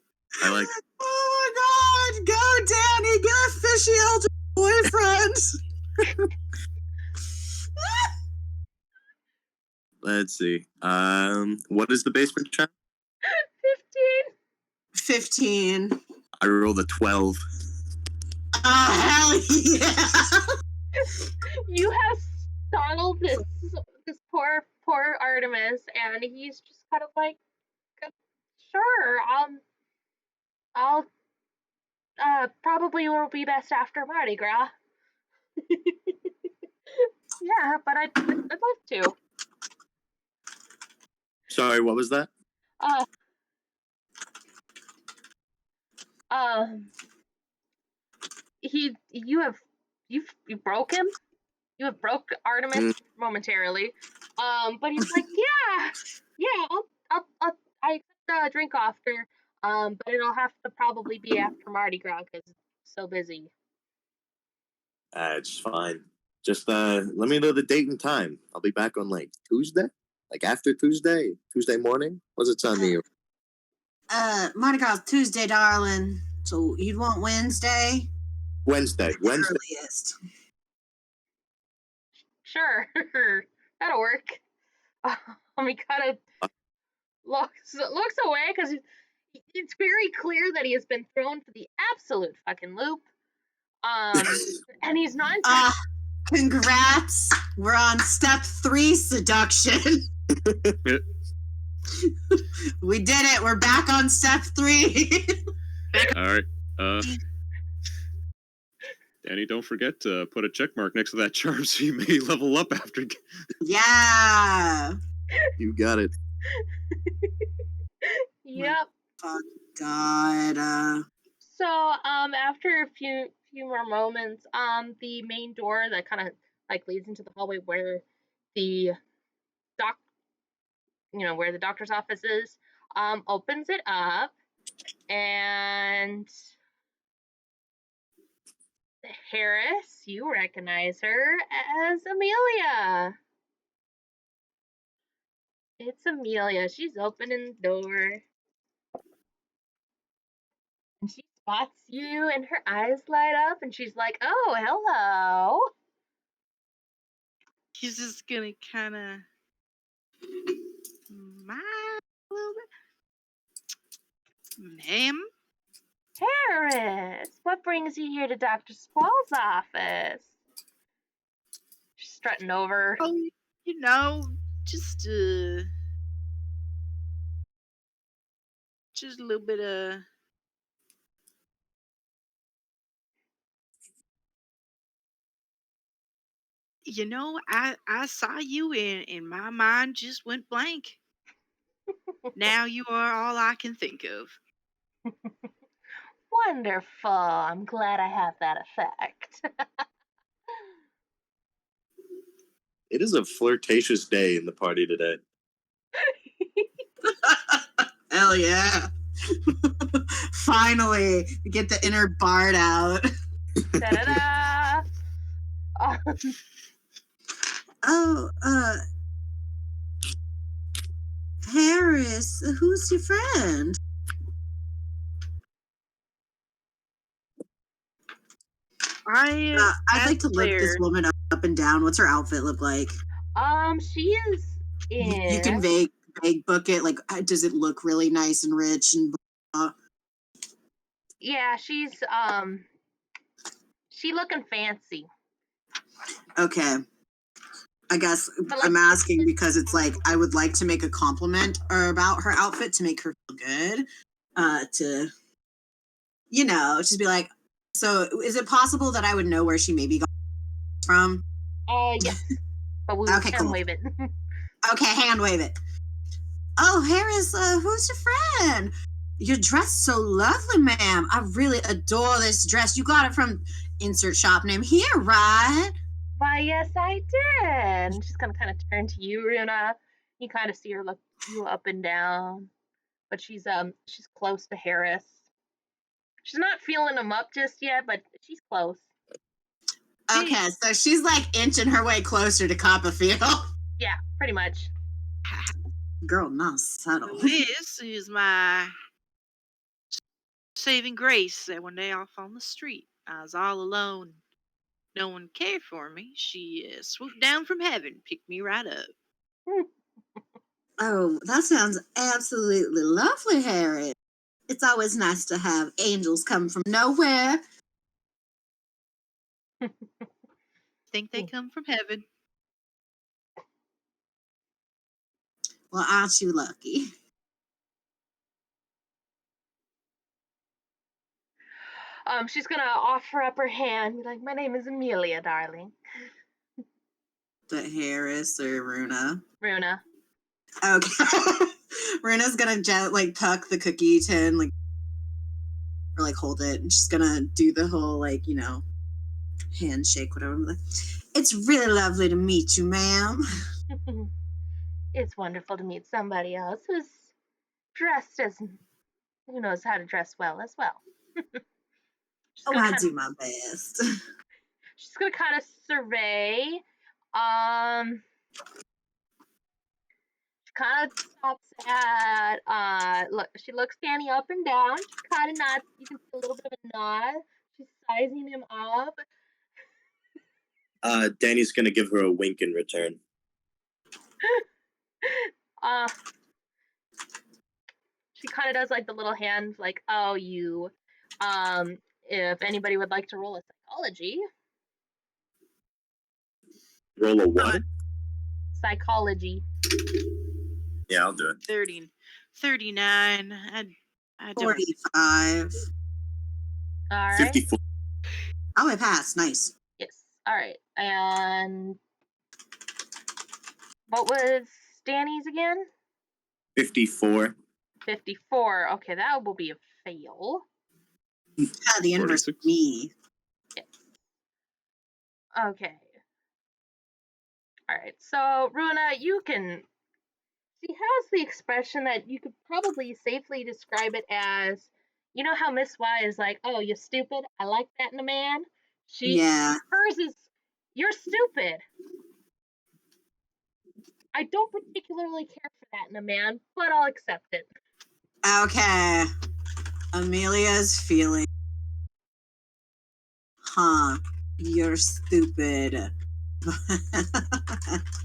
I like. Oh my God! Go, Danny! Get a fishy elder boyfriend. Let's see. What is the basement check? 15. I rolled a 12. Oh, hell yeah! You have startled this poor Artemis, and he's just kind of like, sure, I'll probably will be best after Mardi Gras. Yeah, but I'd love to. Sorry, what was that? Uh, um, you broke him. You have broke Artemis momentarily. But he's like, yeah, I accept a drink after. But it'll have to probably be after Mardi Gras because it's so busy. It's fine. Just let me know the date and time. I'll be back on like Tuesday, like after Tuesday morning. What's it sound to you? Mardi Gras Tuesday, darling. So you'd want Wednesday? Wednesday. Earliest. Sure, that'll work. He kind of looks away because it's very clear that he has been thrown for the absolute fucking loop. And he's not. Congrats! We're on step 3, seduction. We did it. We're back on step 3. All right. Danny, don't forget to put a check mark next to that charm so you may level up after. Yeah. You got it. Yep. Oh, God. So, after a few more moments, the main door that kind of like leads into the hallway where the where the doctor's office is, opens it up, and Harris, you recognize her as Amelia. It's Amelia. She's opening the door. And she spots you, and her eyes light up, and she's like, oh, hello. He's just gonna kind of smile a little bit. Ma'am? Harris, what brings you here to Dr. Squall's office? She's strutting over. Oh, just a little bit of. I saw you and my mind just went blank. Now you are all I can think of. Wonderful. I'm glad I have that effect. It is a flirtatious day in the party today. Hell yeah. Finally, we get the inner Bard out. Da-da-da. Harris, who's your friend? I'd like to look this woman up and down. What's her outfit look like? She is in. You can vague book it. Like, does it look really nice and rich and? Yeah, she's she looking fancy. Okay. I guess I'm asking because it's like I would like to make a compliment about her outfit to make her feel good. To just be like, so is it possible that I would know where she maybe got from? Yes. But we can wave it. Okay, hand wave it. Oh, Harris, who's your friend? Your dress so lovely, ma'am. I really adore this dress. You got it from insert shop name here, right? Why, yes, I did. And she's gonna kind of turn to you, Runa. You kind of see her look you up and down, but she's close to Harris. She's not feeling him up just yet, but she's close. Okay, so she's like inching her way closer to Copperfield. Yeah, pretty much. Girl, not subtle. This is my saving grace that one day off on the street. I was all alone. No one cared for me. She swooped down from heaven, picked me right up. Oh, that sounds absolutely lovely, Harry. It's always nice to have angels come from nowhere. Think they come from heaven. Well, aren't you lucky? She's gonna offer up her hand, be like, "My name is Amelia, darling." But Harris or Runa? Runa. Okay. Runa's gonna tuck the cookie tin, or hold it, and she's gonna do the whole handshake, whatever. Like, it's really lovely to meet you, ma'am. It's wonderful to meet somebody else who's dressed as who knows how to dress well as well. I do my best. She's gonna kind of survey. She kind of stops at look. She looks Danny up and down. She kind of nods. You can see a little bit of a nod. She's sizing him up. Danny's gonna give her a wink in return. She kind of does the little hand, oh, you. If anybody would like to roll a psychology. Roll a what? Psychology. Yeah, I'll do it. 39. I don't. 45. All right. 54. Oh, I passed. Nice. Yes. All right. And what was Danny's again? 54. 54. Okay, that will be a fail. The inverse of me. Yes. Okay. All right. So, Runa, you can. She has the expression that you could probably safely describe it as, you know how Miss Y is like, "Oh, you're stupid. I like that in a man." Hers is, "You're stupid. I don't particularly care for that in a man, but I'll accept it." Okay. Amelia's feeling. You're stupid.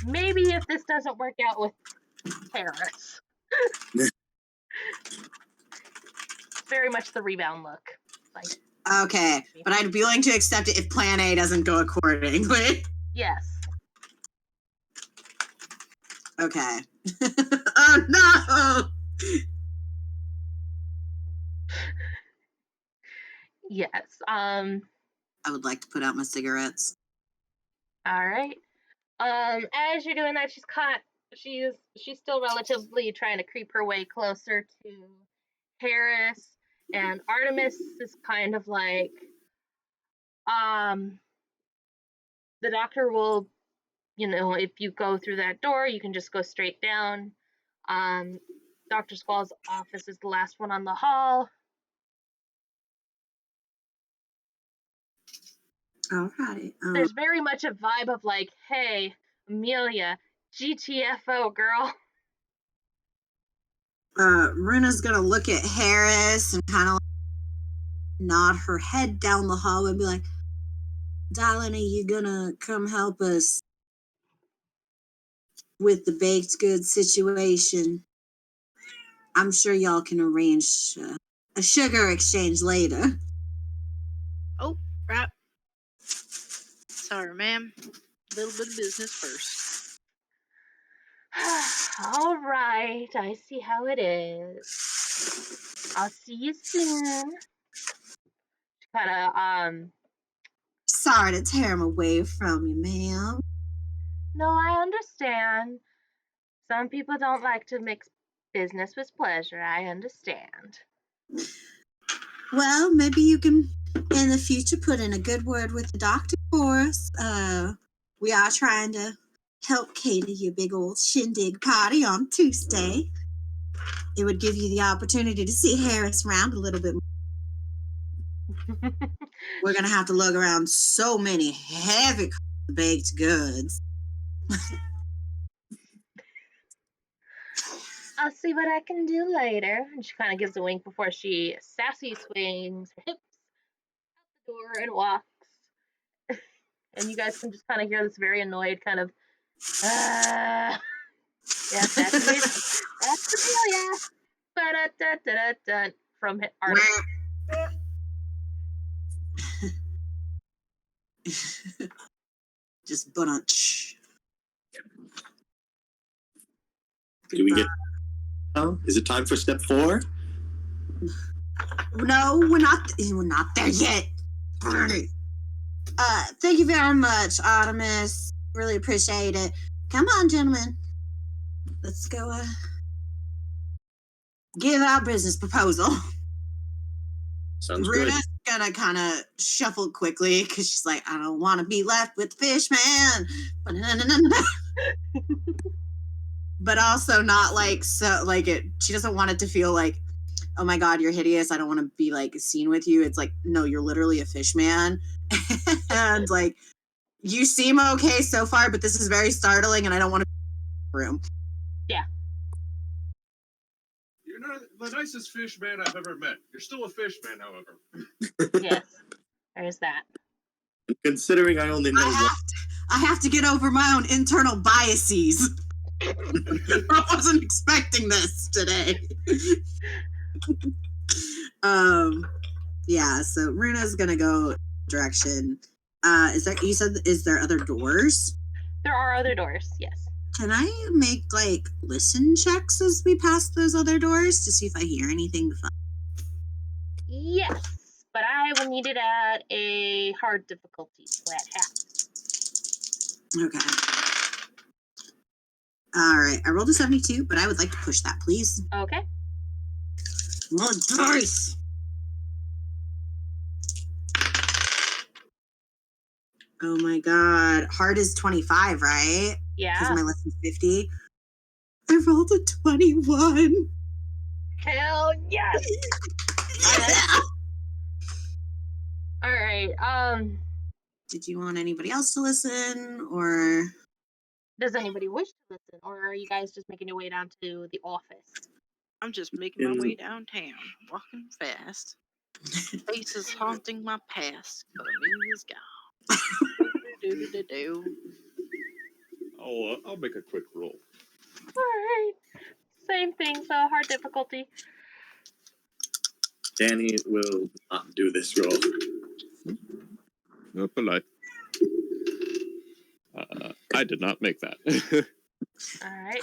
Maybe if this doesn't work out with Paris. Very much the rebound look. Okay, but I'd be willing to accept it if plan A doesn't go accordingly. Yes. Okay. Oh, no! Yes. I would like to put out my cigarettes. All right. As you're doing that, she's still relatively trying to creep her way closer to Paris, and Artemis is kind of like, the doctor will, if you go through that door, you can just go straight down. Dr. Squall's office is the last one on the hall. Alright. There's very much a vibe of hey, Amelia, GTFO, girl. Runa's gonna look at Harris and kind of nod her head down the hall and be like, "Darling, are you gonna come help us with the baked goods situation? I'm sure y'all can arrange a sugar exchange later." Oh, right. Sorry, ma'am. A little bit of business first. All right, I see how it is. I'll see you soon. Kind of, Sorry to tear him away from you, ma'am. No, I understand. Some people don't like to mix business with pleasure. I understand. Well, maybe you can, in the future, put in a good word with the doctor for us. We are trying to help cater your big old shindig party on Tuesday. It would give you the opportunity to see Harris around a little bit more. We're going to have to lug around so many heavy baked goods. I'll see what I can do later. And she kind of gives a wink before she sassy swings her hips out the door and walks. And you guys can just kind of hear this very annoyed kind of, yes, that's it. That's Amelia. Ba-da-da-da-da-da, from Artemis. Just bunch. Do we get? Oh, is it time for step 4? No, we're not there yet. Thank you very much, Artemis. Really appreciate it. Come on, gentlemen. Let's go give our business proposal. Sounds good. Runa's gonna kind of shuffle quickly because she's like, I don't want to be left with the fish man. But also not like so like it. She doesn't want it to feel like, oh my god, you're hideous. I don't want to be like seen with you. It's like, no, you're literally a fish man, and like you seem okay so far, but this is very startling, and I don't want to be in the room. Yeah. You're not the nicest fish man I've ever met. You're still a fish man, however. Yes. There's that. Considering I only know I have to get over my own internal biases. I wasn't expecting this today. Yeah, so Runa's gonna go direction. Is there other doors? There are other doors, yes. Can I make like listen checks as we pass those other doors to see if I hear anything fun? Yes, but I will need it at a hard difficulty, flat half. Okay. All right, I rolled a 72, but I would like to push that, please. Okay. More dice. Oh my god. Hard is 25, right? Yeah. Because my lesson's 50. I rolled a 21. Hell yes! Yeah. All right. Did you want anybody else to listen, or? Does anybody wish to listen, or are you guys just making your way down to the office? I'm just making my way downtown, walking fast. Faces haunting my past, but me is gone. I'll make a quick roll. All right. Same thing. So hard difficulty. Danny will not do this roll. No, polite. I did not make that. All right.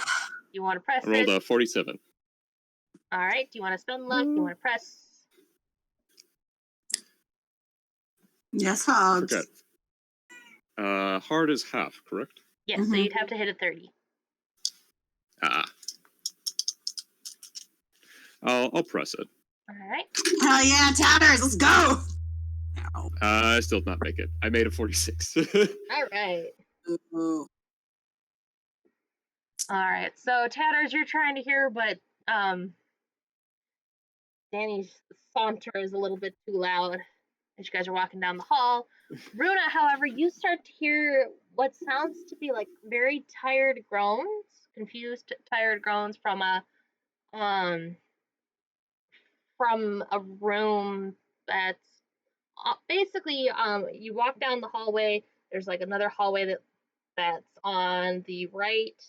You want to press I rolled it? a 47. All right. Do you want to spend luck? Do you want to press? Yes, Hobbs. Forget. Hard is half, correct? Yes. So you'd have to hit a 30. I'll press it. All right. Hell yeah, Tatters, let's go! I still did not make it. I made a 46. All right. Ooh. All right. So Tatters, you're trying to hear, but Danny's saunter is a little bit too loud as you guys are walking down the hall. Runa, however, you start to hear what sounds to be like very tired groans, confused, tired groans from a room that's basically you walk down the hallway. There's like another hallway that's on the right,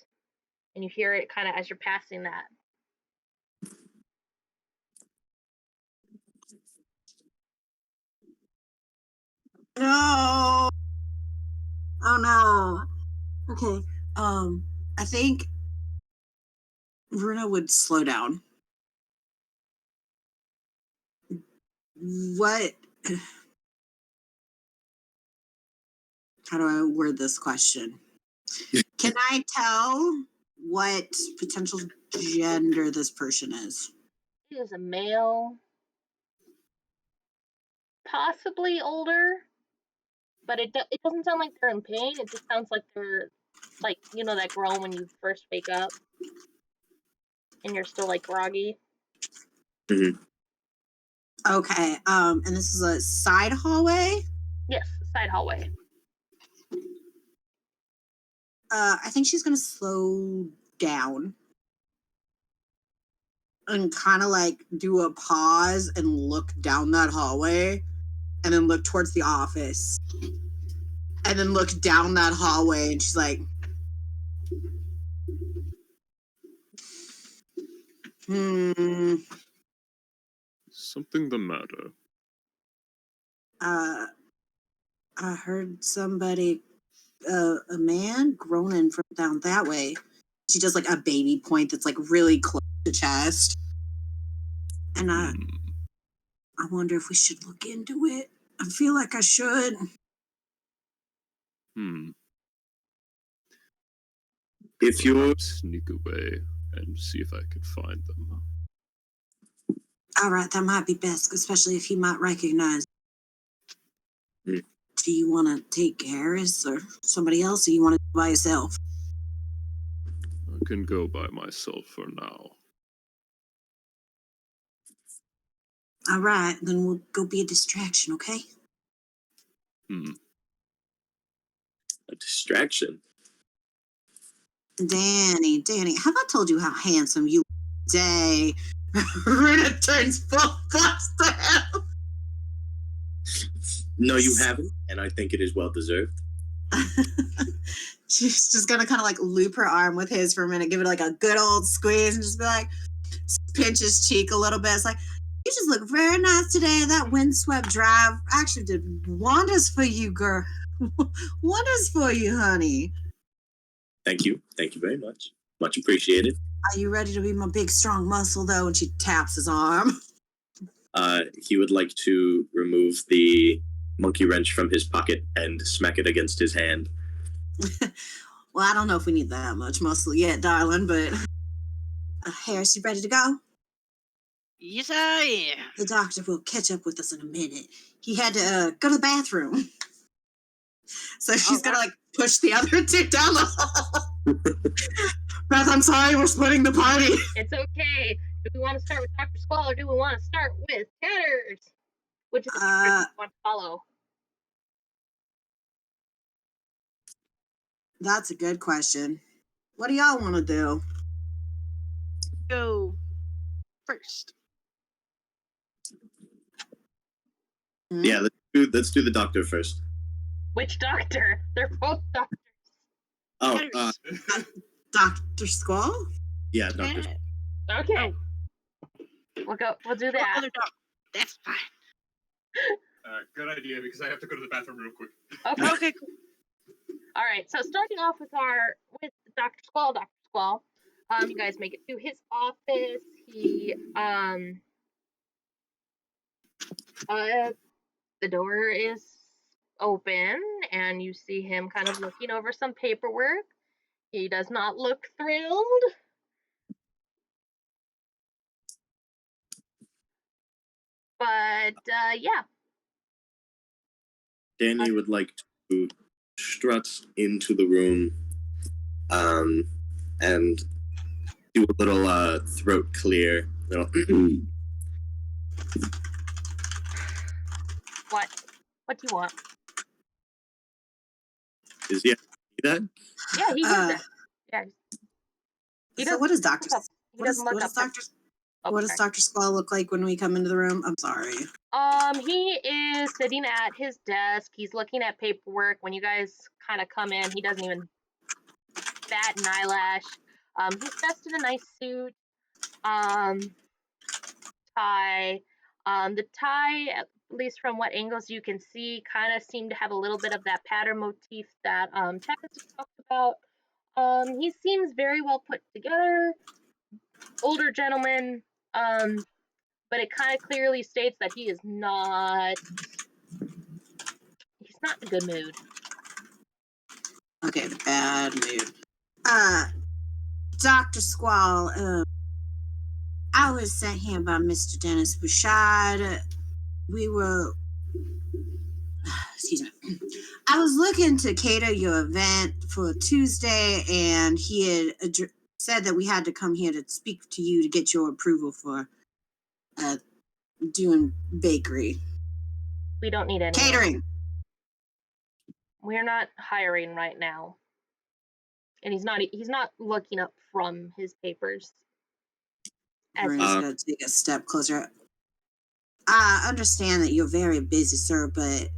and you hear it kind of as you're passing that. No. Oh no. Okay. I think Runa would slow down. What? How do I word this question? Can I tell what potential gender this person is? He is a male, possibly older, but it doesn't sound like they're in pain. It just sounds like they're like, you know, that groan when you first wake up and you're still like groggy. Mm-hmm. Okay. And this is a side hallway? Yes, side hallway. I think she's gonna slow down and kind of like do a pause and look down that hallway, and then look towards the office, and then look down that hallway, and she's like, Something the matter? I heard somebody a man groaning from down that way. She does like a baby point that's like really close to chest. And I wonder if we should look into it. I feel like I should. If you're Sneak away and see if I can find them. All right, that might be best, especially if he might recognize. Do you want to take Harris or somebody else, or you want to go by yourself? I can go by myself for now. All right, then we'll go be a distraction, okay? a distraction. Danny, have I told you how handsome you today? Runa turns full plus to him. No, you haven't, and I think it is well deserved. She's just gonna kind of like loop her arm with his for a minute, give it like a good old squeeze, and just be like, pinch his cheek a little bit. It's like, you just look very nice today. That windswept drive actually did wonders for you, girl. Wonders for you, honey. Thank you very much. Much appreciated. Are you ready to be my big strong muscle though? And she taps his arm. He would like to remove the monkey wrench from his pocket and smack it against his hand. Well, I don't know if we need that much muscle yet, darling, but Harris, you ready to go? Yes, I am. The doctor will catch up with us in a minute. He had to go to the bathroom. So she's going to like push the other two down the hall. Beth, I'm sorry, we're splitting the party. It's okay. Do we want to start with Dr. Squall or do we want to start with Tatters? Which is the you want to follow? That's a good question. What do y'all want to do? Go first. Yeah, let's do the doctor first. Which doctor? They're both doctors. Oh, Dr. Squall? Yeah, Dr. Okay. We'll do that. Other doctor. That's fine. Good idea, because I have to go to the bathroom real quick. Okay, cool. All right, so starting off with Dr. Squall. You guys make it to his office. He the door is open and you see him kind of looking over some paperwork. He does not look thrilled. But yeah. Danny would like to strut into the room and do a little throat clear. Little What do you want? Is he that? Yeah, he does that. Yeah. So what does Dr. What does Dr. Squall look like when we come into the room? I'm sorry. He is sitting at his desk. He's looking at paperwork. When you guys kind of come in, he doesn't even bat an eyelash. He's dressed in a nice suit. Tie. The tie, at least from what angles you can see, kind of seemed to have a little bit of that pattern motif that Tatters talked about. He seems very well put together. Older gentleman. But it kind of clearly states that he's not in a good mood. Okay, bad mood. Dr. Squall, I was sent here by Mr. Dennis Bouchard. Excuse me. I was looking to cater your event for Tuesday, and he had said that we had to come here to speak to you to get your approval for doing bakery. We don't need any catering. We're not hiring right now. And he's not looking up from his papers. We're just going to take a step closer. I understand that you're very busy, sir, but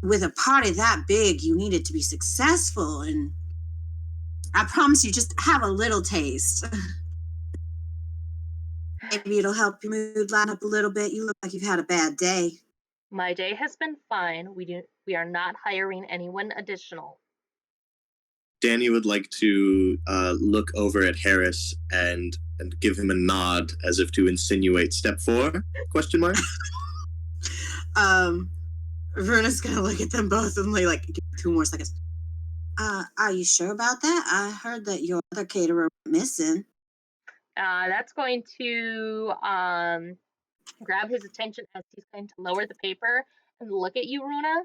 with a party that big, you need it to be successful. And I promise you, just have a little taste. Maybe it'll help your mood line up a little bit. You look like you've had a bad day. My day has been fine. We are not hiring anyone additional. Danny would like to look over at Harris and give him a nod as if to insinuate step 4? Question mark. Runa's gonna look at them both and like give 2 more seconds. Are you sure about that? I heard that your other caterer went missing. That's going to grab his attention as he's going to lower the paper and look at you, Runa.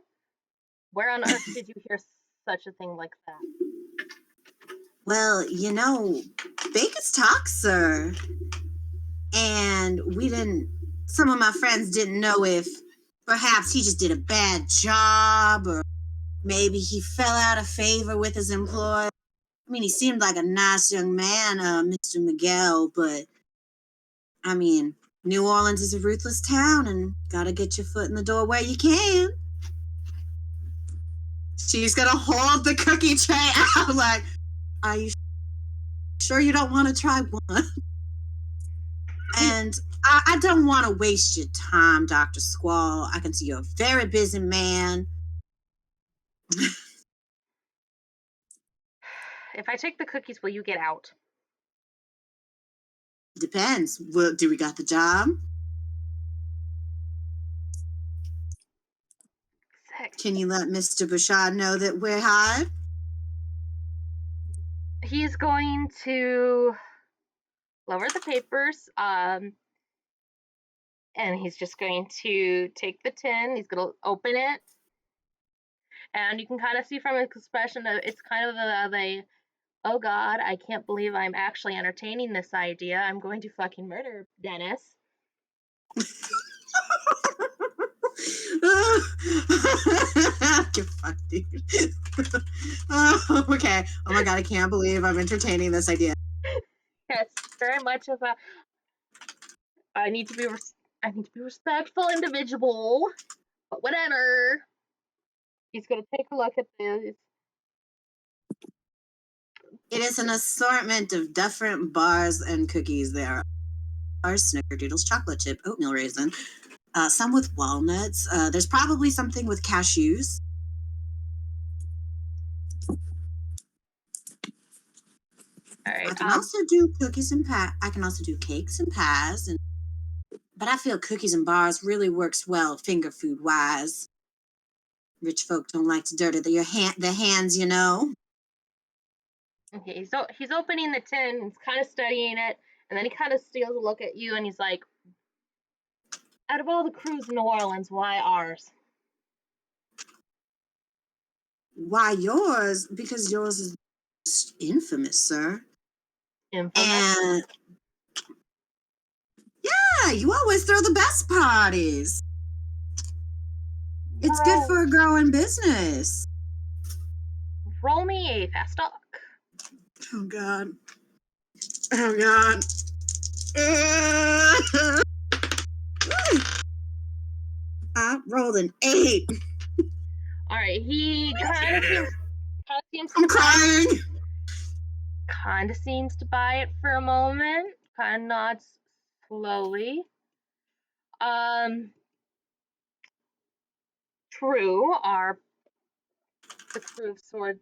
Where on earth did you hear such a thing like that? Well, Baker's talk, sir. And some of my friends didn't know if perhaps he just did a bad job or maybe he fell out of favor with his employer. I mean, he seemed like a nice young man, Mr. Miguel, but I mean, New Orleans is a ruthless town and gotta get your foot in the door where you can. She's gonna hold the cookie tray out like, are you sure you don't want to try one? And I don't want to waste your time, Dr. Squall. I can see you're a very busy man. If I take the cookies, will you get out? Depends. Well, do we got the job? Sick. Can you let Mr. Bouchard know that we're hired? He's going to lower the papers, and he's just going to take the tin. He's going to open it, and you can kind of see from his expression that it's kind of a oh God, I can't believe I'm actually entertaining this idea. I'm going to fucking murder Dennis. You're fucked, dude. Oh, okay. Oh my God, I can't believe I'm entertaining this idea. Yes, very much of a I need to be respectful individual, but whatever. He's gonna take a look at this. It is an assortment of different bars and cookies. There are snickerdoodles, chocolate chip, oatmeal raisin, some with walnuts. There's probably something with cashews. All right. I can also do cookies and pie. I can also do cakes and pies, but I feel cookies and bars really works well finger food wise. Rich folk don't like to dirty their hands, Okay, so he's opening the tin, he's kind of studying it, and then he kind of steals a look at you, and he's like, "Out of all the crews in New Orleans, why ours?" Why yours? Because yours is infamous, sir. Infamous. And yeah, you always throw the best parties. It's good for a growing business. Roll me a fast talk. Oh God. Oh God. I rolled an 8. All right, he kind of seems I'm crying. Kind of seems to buy it for a moment. Kind of nods slowly. True, the crew of swords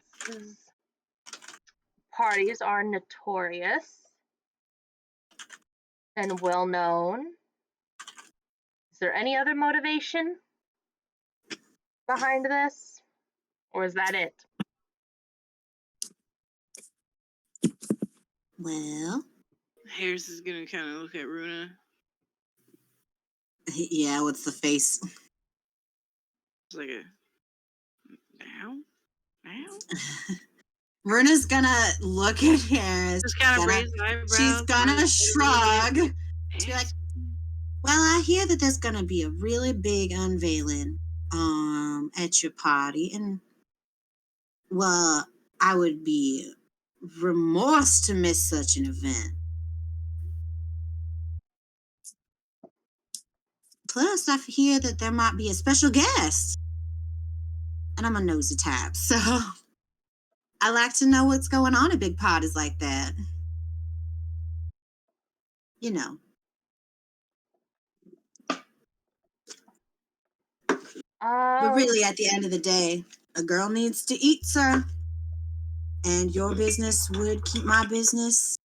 parties are notorious and well known. Is there any other motivation behind this? Or is that it? Well, Harris is gonna kind of look at Runa. yeah, what's the face? It's like a now. Runa's gonna look at Harris. Just kind of raise eyebrows. She's gonna shrug. To be like, well, I hear that there's gonna be a really big unveiling at your party, and well, I would be remorse to miss such an event. Plus, I hear that there might be a special guest, and I'm a nosy type, so I like to know what's going on at big parties like that. You know. But really, at the end of the day, a girl needs to eat, sir. and your business would keep my business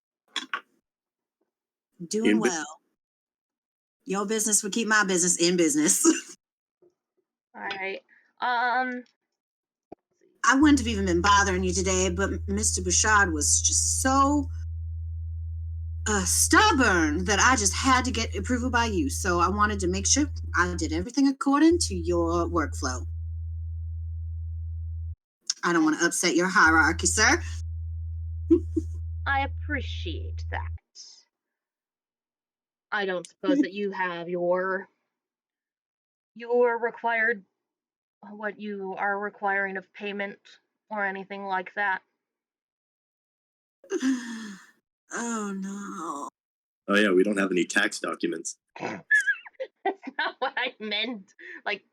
doing well. Your business would keep my business in business. All right. I wouldn't have even been bothering you today, but Mr. Bouchard was just so stubborn that I just had to get approval by you. So I wanted to make sure I did everything according to your workflow. I don't want to upset your hierarchy, sir. I appreciate that. I don't suppose that you have your required, what you are requiring of payment or anything like that. Oh no. Oh yeah, we don't have any tax documents. That's not what I meant. Like,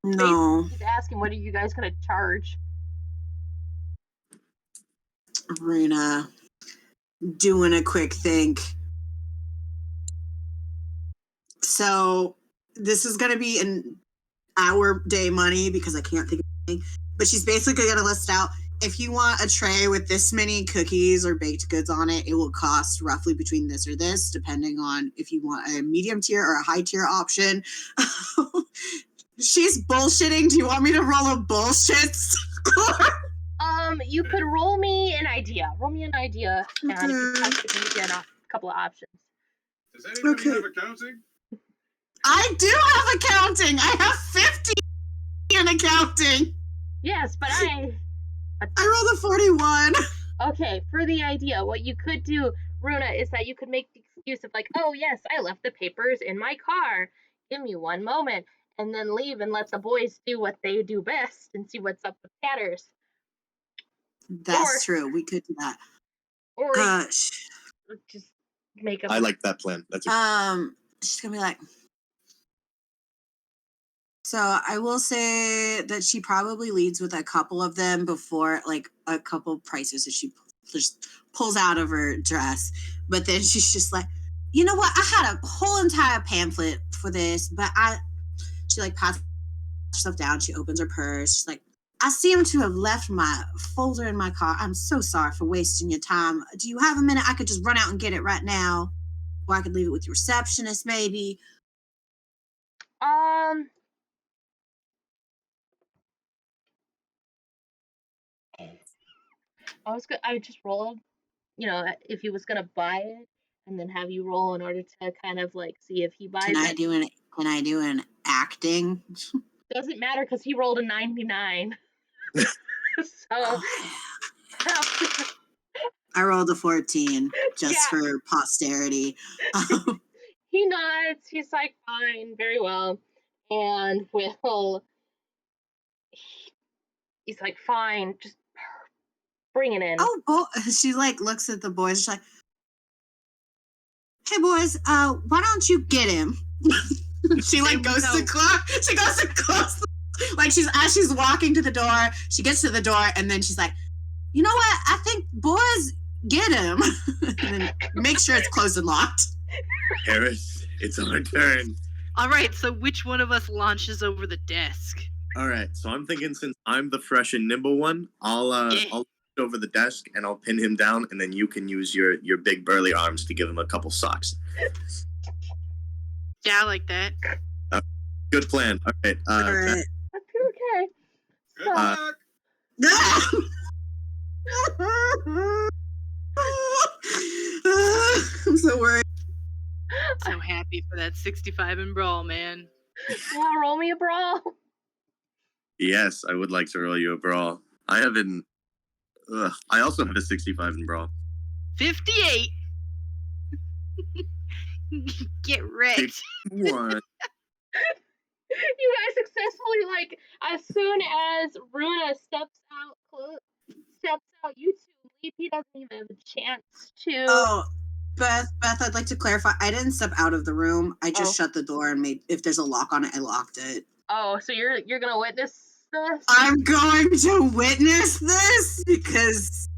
No. he's asking, what are you guys gonna charge? Runa, doing a quick think. So this is going to be an hour day money because I can't think of anything. But she's basically going to list out, if you want a tray with this many cookies or baked goods on it, it will cost roughly between this or this, depending on if you want a medium tier or a high tier option. She's bullshitting. Do you want me to roll a bullshit score? You could roll me an idea. Roll me an idea, and if you Okay. pass it, you get a couple of options. Does anybody Okay. have accounting? I do have accounting. I have 50 in accounting. Yes, but I rolled a 41. Okay, for the idea, what you could do, Runa, is that you could make the excuse of like, oh yes, I left the papers in my car. Give me one moment, and then leave and let the boys do what they do best and see what's up with Tatters. That's true. We could do that. Or just make up. I like that plan. That's she's gonna be like, so I will say that she probably leads with a couple of them before, like a couple prices that she just pulls out of her dress. But then she's just like, you know what? I had a whole entire pamphlet for this, but she like pats herself down. She opens her purse. She's like, I seem to have left my folder in my car. I'm so sorry for wasting your time. Do you have a minute? I could just run out and get it right now. Or I could leave it with your receptionist, maybe. I just rolled, if he was gonna buy it, and then have you roll in order to kind of like see if he buys it. Can I do an acting? Doesn't matter because he rolled a 99. So I rolled a 14 just for posterity. He nods. He's like, fine, very well, and he's like, fine, just bring it in. Oh, she like looks at the boys. She's like, hey boys, why don't you get him? She like goes to close. She goes to close. Like as she's walking to the door, she gets to the door, and then she's like, you know what? I think boys get him. And then make sure it's closed and locked. Harris, it's our turn. All right, so which one of us launches over the desk? All right, so I'm thinking since I'm the fresh and nimble one, I'll launch over the desk and I'll pin him down, and then you can use your big burly arms to give him a couple socks. Yeah, I like that. Good plan. All right. All right. Okay. Good luck. I'm so worried. So happy for that 65 in brawl, man. Yeah, roll me a brawl. Yes, I would like to roll you a brawl. I also have a 65 in brawl. 58. Get wrecked. What? You guys successfully, like, as soon as Runa steps out, you two leave. He doesn't even have a chance to. Oh, Beth, I'd like to clarify. I didn't step out of the room. I just shut the door and if there's a lock on it, I locked it. Oh, so you're gonna witness this? I'm going to witness this because.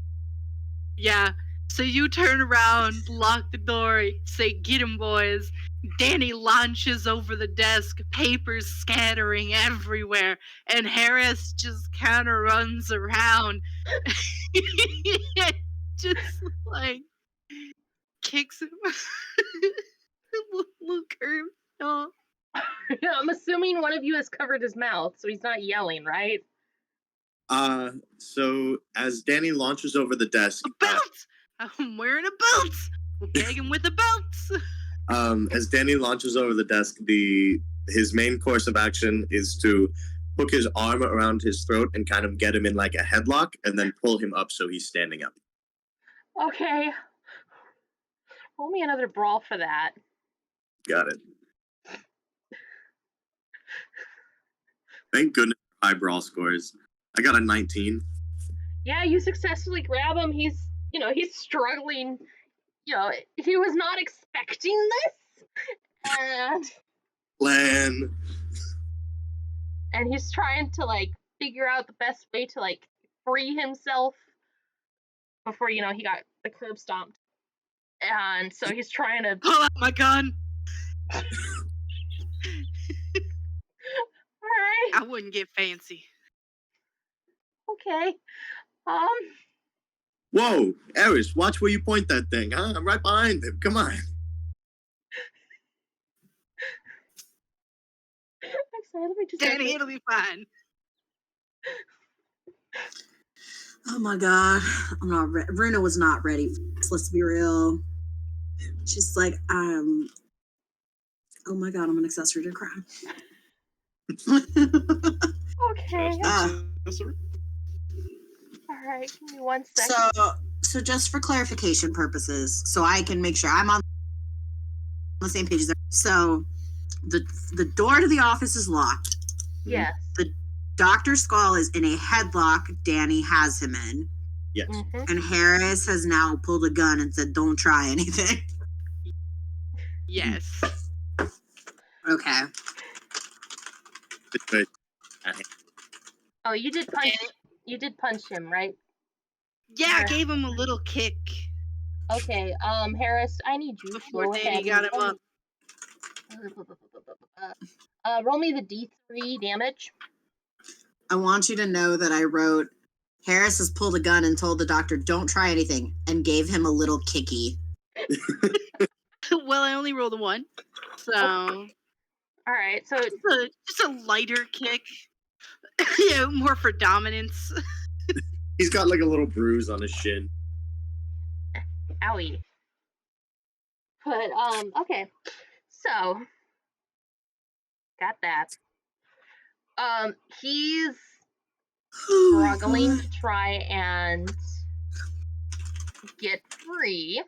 Yeah. So you turn around, lock the door, say, get him, boys. Danny launches over the desk, papers scattering everywhere, and Harris just kind of runs around. Just like kicks him. Little curve. Oh. I'm assuming one of you has covered his mouth, so he's not yelling, right? So as Danny launches over the desk, A belt! I'm wearing a belt! We'll gag him with a belt! as Danny launches over the desk, his main course of action is to hook his arm around his throat and kind of get him in like a headlock, and then pull him up so he's standing up. Okay. Roll me another brawl for that. Got it. Thank goodness for high brawl scores. I got a 19. Yeah, you successfully grab him. He's struggling. He was not expecting this. And he's trying to, like, figure out the best way to, like, free himself before, he got the curb stomped. And so he's trying to... Pull out my gun! Alright. I wouldn't get fancy. Okay. Whoa, Eris, watch where you point that thing, huh? I'm right behind him. Come on. I'm sorry, let me just... Danny, it'll be fine. Oh my god, I'm not Runa was not ready for this, let's be real. She's like, oh my god, I'm an accessory to crime. Okay. Alright, give me 1 second. So just for clarification purposes, so I can make sure I'm on the same page as everyone. So the door to the office is locked. Yes. The Dr. Skull is in a headlock Danny has him in. Yes. Mm-hmm. And Harris has now pulled a gun and said, don't try anything. Yes. Okay. Oh, you did punch him, right? Yeah, I gave him a little kick. Okay, Harris, I need you Before to go Danny ahead got him up. roll me the D3 damage. I want you to know that I wrote, Harris has pulled a gun and told the doctor, don't try anything, and gave him a little kicky. Well, I only rolled a 1. So... Alright, so... Just a lighter kick. More for dominance. He's got like a little bruise on his shin. Owie. But, okay. So... Got that. He's struggling to try and get free.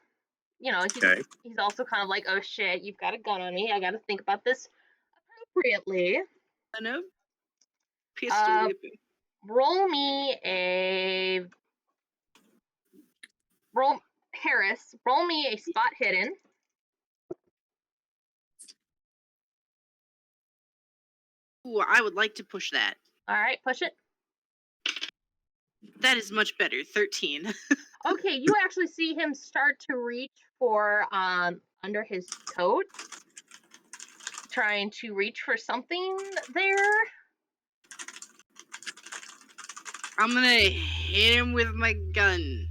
He's also kind of like, oh shit, you've got a gun on me. I gotta think about this appropriately. I know. Pistol whipping. Harris, roll me a spot hidden. Ooh, I would like to push that. Alright, push it. That is much better. 13. Okay, you actually see him start to reach for under his coat, trying to reach for something there. I'm gonna hit him with my gun.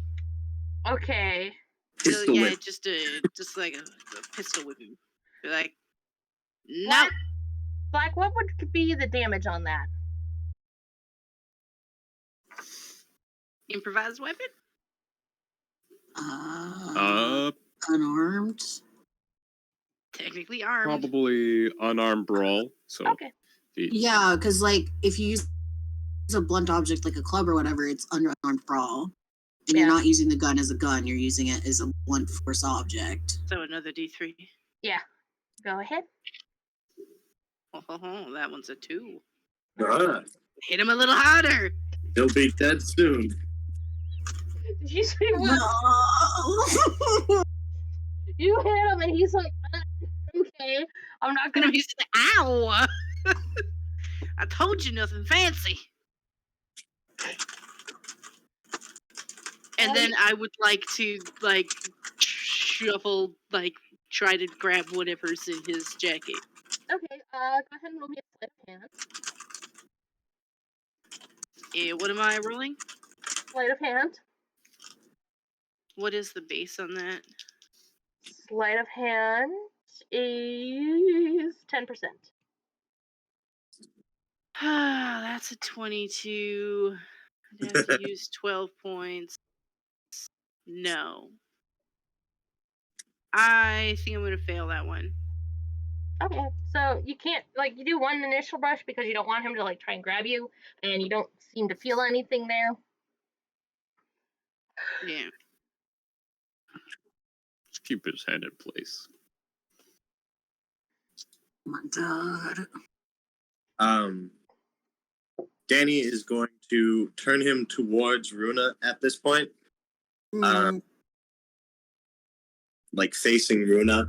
Okay. Pistol whip. Just like a pistol whipping. Be like, no. Flak, what would be the damage on that? Improvised weapon? Unarmed. Technically armed. Probably unarmed brawl. So Okay. Yeah, because like if you use a blunt object like a club or whatever, it's unarmed brawl. And you're not using the gun as a gun, you're using it as a blunt force object. So another D3. Yeah. Go ahead. Oh, that one's a 2. Hit him a little harder. He'll be dead soon. Did you say what? No. You hit him and he's like, okay, I'm not gonna... He said, ow! I told you nothing fancy. And then I would like to, like, try to grab whatever's in his jacket. Okay, go ahead and roll me a sleight of hand. What am I rolling? Sleight of hand. What is the base on that? Sleight of hand is 10%. That's a 22. I'd have to use 12 points. No. I think I'm going to fail that one. Okay, so you can't, like, you do one initial brush because you don't want him to, like, try and grab you, and you don't seem to feel anything there. Yeah. Just keep his hand in place. Oh my god. Danny is going to turn him towards Runa at this point. Like facing Runa.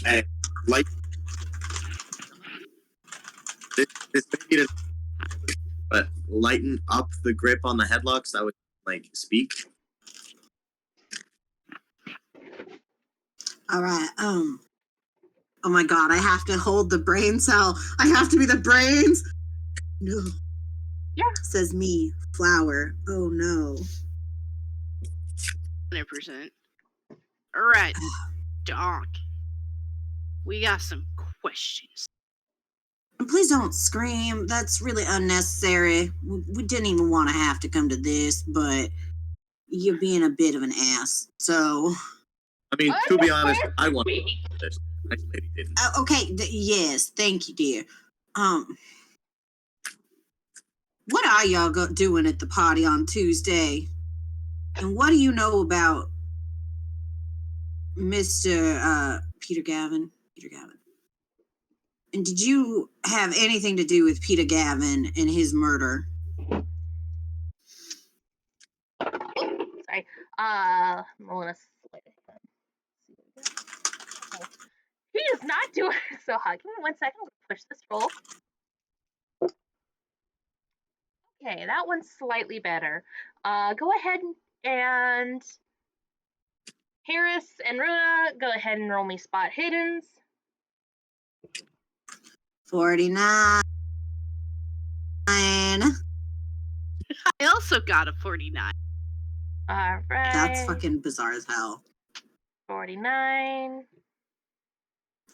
And like this maybe doesn't, but lighten up the grip on the headlocks. That would like speak. All right. Oh my god, I have to hold the brain cell. I have to be the brains. No. Yeah. Says me, Flower. Oh no. 100%. Alright, Doc. We got some questions. And please don't scream. That's really unnecessary. We didn't even want to have to come to this, but you're being a bit of an ass. So. I mean, to be honest, I want this. Nice lady didn't. Okay. Yes. Thank you, dear. What are y'all doing at the party on Tuesday? And what do you know about Mr. Peter Gavin? Peter Gavin. And did you have anything to do with Peter Gavin and his murder? Sorry. I'm rolling a sleight of hand. He is not doing so hot. Give me 1 second. I'll push this roll. Okay, that one's slightly better. Go ahead and Harris and Runa, go ahead and roll me spot hiddens. 49. I also got a 49. All right. That's fucking bizarre as hell. 49.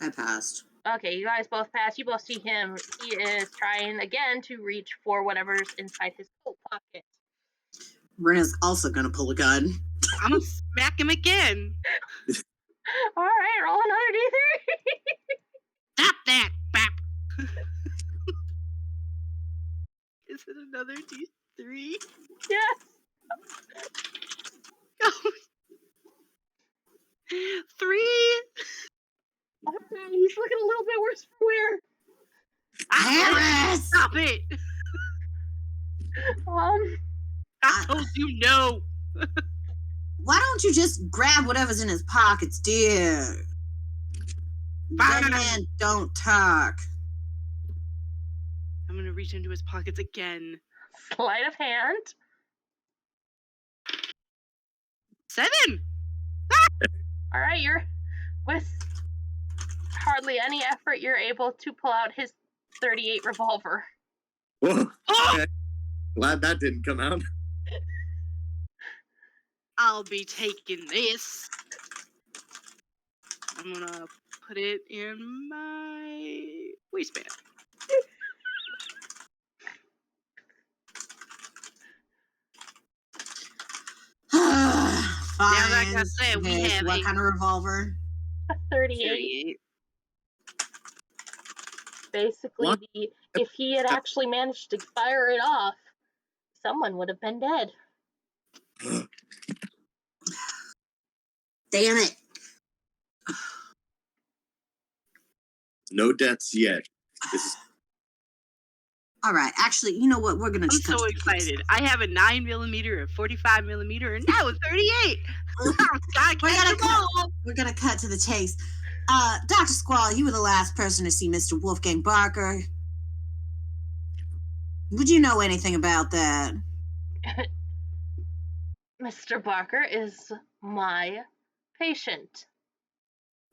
I passed. Okay, you guys both passed. You both see him. He is trying again to reach for whatever's inside his coat pocket. Rena's also gonna pull a gun. I'm gonna smack him again. All right, roll another D3. Stop that! Bap. Is it another D3? Yes. Oh. 3. Okay, he's looking a little bit worse for wear. Harris! Stop it! I told you no. Why don't you just grab whatever's in his pockets, dear? Dead man don't talk. I'm gonna reach into his pockets again. Sleight of hand. 7. All right, you're with hardly any effort, you're able to pull out his .38 revolver. Whoa. Oh! Okay. Glad that didn't come out. I'll be taking this. I'm gonna put it in my waistband. Fine. Now, like I said, we have what a kind of revolver? A 38. Basically, What? if he had actually managed to fire it off, someone would have been dead. Damn it. No deaths yet. This is All right. Actually, you know what? We're gonna. I'm so excited. I have a 9mm, a 45mm, and now a 38. We're gonna cut to the chase. Dr. Squall, you were the last person to see Mr. Wolfgang Barker. Would you know anything about that? Mr. Barker is my patient.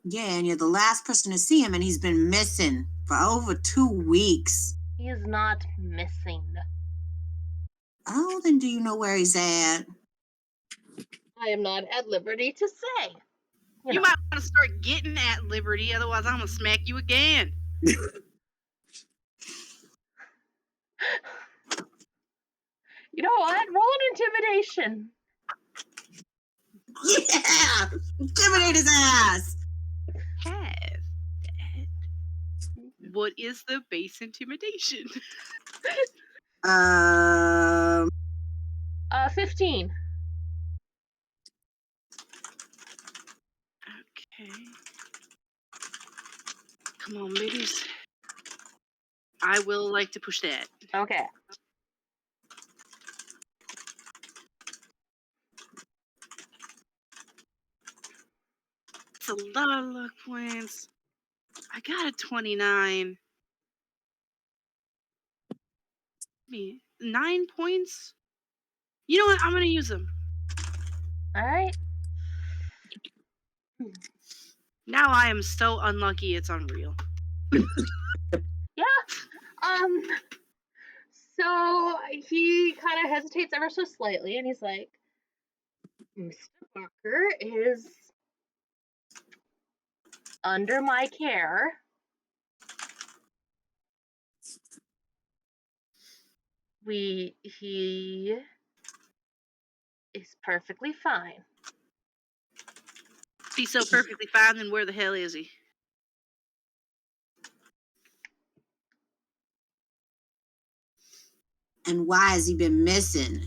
Yeah, and you're the last person to see him, and he's been missing for over 2 weeks. He is not missing. Oh, then do you know where he's at? I am not at liberty to say. You might want to start getting at liberty, otherwise I'm gonna smack you again. You know what? Roll an intimidation. Yeah! Intimidate his ass! Have that. What is the base intimidation? 15. Okay. Come on, babies. I will like to push that. Okay. It's a lot of luck points. I got a 29. 9 points? You know what? I'm going to use them. All right. Now I am so unlucky, it's unreal. Yeah. So he kind of hesitates ever so slightly, and he's like, Mr. Barker is under my care. He is perfectly fine. If he's so perfectly fine, then where the hell is he? And why has he been missing?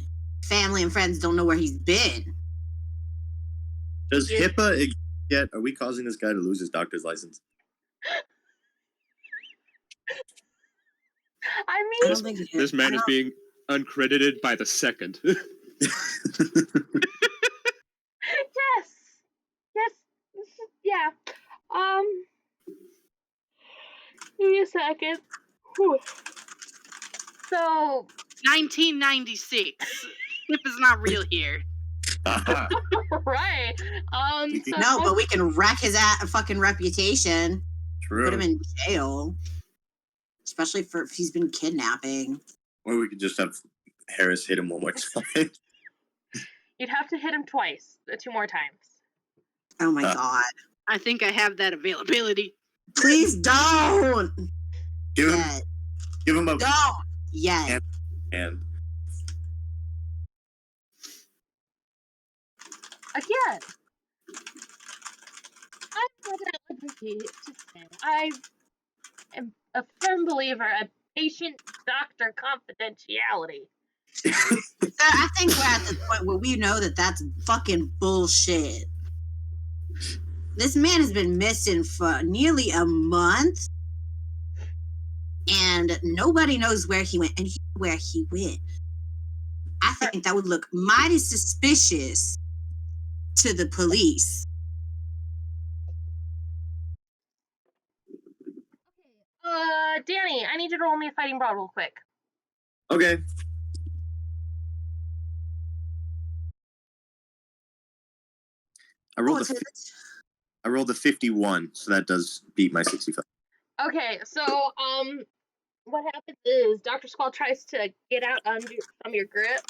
Family and friends don't know where he's been. Does HIPAA exist yet? Are we causing this guy to lose his doctor's license? I I mean, don't think This man is being uncredited by the second. Yes, yeah. Give me a second. Whew. So, 1996. Hip is not real here. right. So No, but we can wreck his fucking reputation. True. Put him in jail. Especially if he's been kidnapping. Or we could just have Harris hit him one more time. You'd have to hit him twice, 2 more times. Oh my god. I think I have that availability. Please don't! Give him, Yet. give him a Don't! Yet. hand. Again, I'm not at liberty to say. I am a firm believer of patient-doctor confidentiality. I think we're at the point where we know that that's fucking bullshit. This man has been missing for nearly a month, and nobody knows where he went. And where he went, I think that would look mighty suspicious to the police. Danny, I need you to roll me a fighting brawl real quick. Okay. I rolled a 51, so that does beat my 65. Okay, so, what happens is Dr. Squall tries to get out from your grip.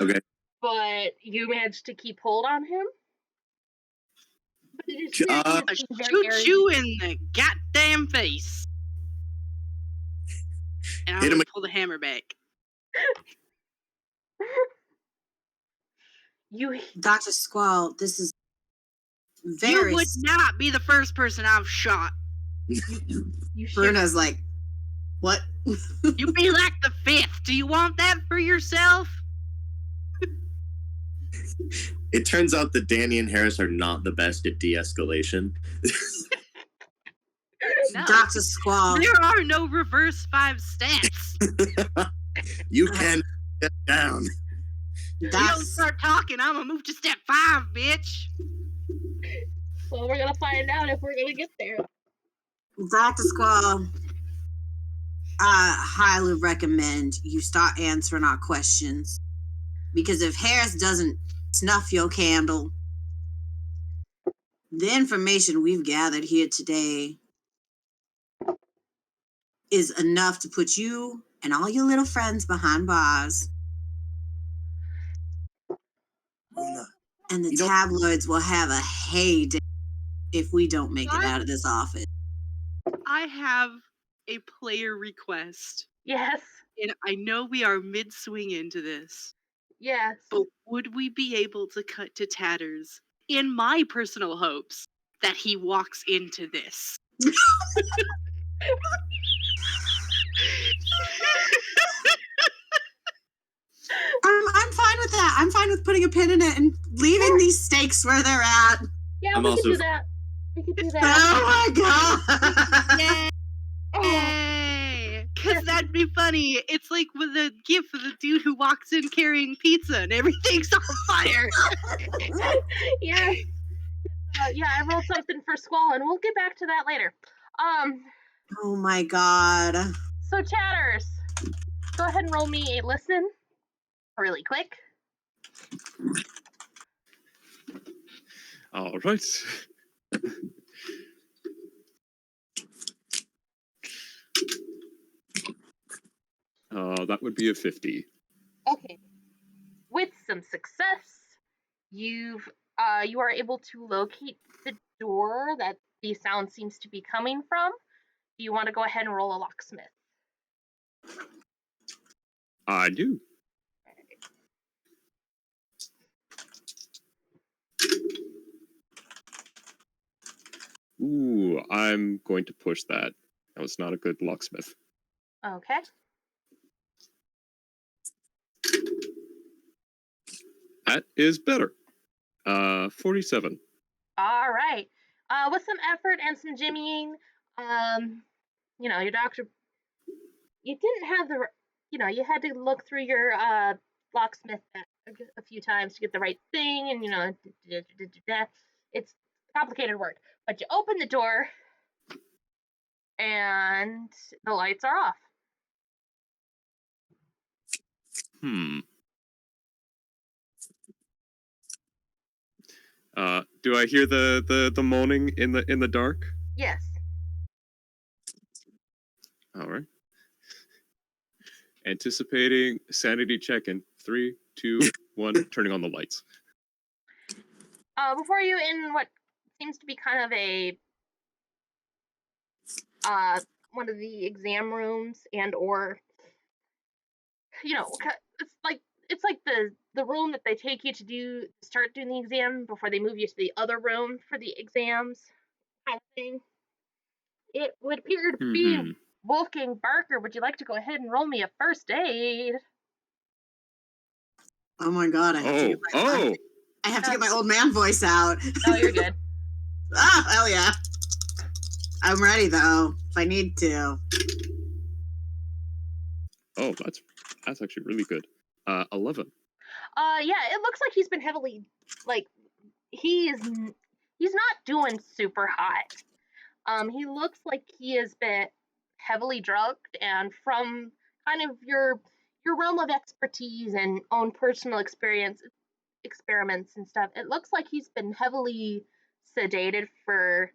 Okay. But you manage to keep hold on him. But it is Shoot you in the goddamn face. And I'm gonna pull the hammer back. Dr. Squall, this is very... You would not be the first person I've shot. You Runa's like, what? You be like the 5th. Do you want that for yourself? It turns out that Danny and Harris are not the best at de-escalation. No. Dr. Squall. There are no reverse 5 stats. You can get down. You don't start talking, I'm gonna move to step 5, bitch. Well, we're gonna find out if we're gonna get there. Dr. Squall, I highly recommend you start answering our questions. Because if Harris doesn't snuff your candle, The information we've gathered here today is enough to put you and all your little friends behind bars. Runa, And the You don't- tabloids will have a heyday if we don't make it out of this office. I have a player request. Yes. And I know we are mid-swing into this, Yes. but would we be able to cut to Tatters in my personal hopes that he walks into this? I'm fine with that. I'm fine with putting a pin in it and leaving these stakes where they're at. Yeah, I'm we also could do that. We could do that. Oh my god! Yay! Oh, Because that'd be funny. It's like with the gif of the dude who walks in carrying pizza and everything's on fire. yes. Yeah, I rolled something for Squall, and we'll get back to that later. Oh my god. So Chatters, go ahead and roll me a listen really quick. All right. That would be a 50. Okay. With some success, you are able to locate the door that the sound seems to be coming from. Do you want to go ahead and roll a locksmith? I do. Ooh, I'm going to push that. That was not a good locksmith. Okay. That is better. 47. All right. With some effort and some jimmying, your doctor, you didn't have the, you had to look through your locksmith a few times to get the right thing, and it's complicated work. But you open the door, and the lights are off. Do I hear the moaning in the dark? Yes. All right. Anticipating sanity check in 3, 2, 1. Turning on the lights. Before you, in what seems to be kind of a one of the exam rooms, and or it's like the room that they take you to start doing the exam before they move you to the other room for the exams, kind of thing. It would appear to be Wolfgang Barker. Would you like to go ahead and roll me a first aid? Oh my god, I have to get my old man voice out. No, you're good. Oh, hell yeah. I'm ready though, if I need to. Oh, that's actually really good. 11. Yeah, it looks like he's been heavily, he's not doing super hot. He looks like he has been heavily drugged, and from kind of your realm of expertise and own personal experiments and stuff, it looks like he's been heavily sedated for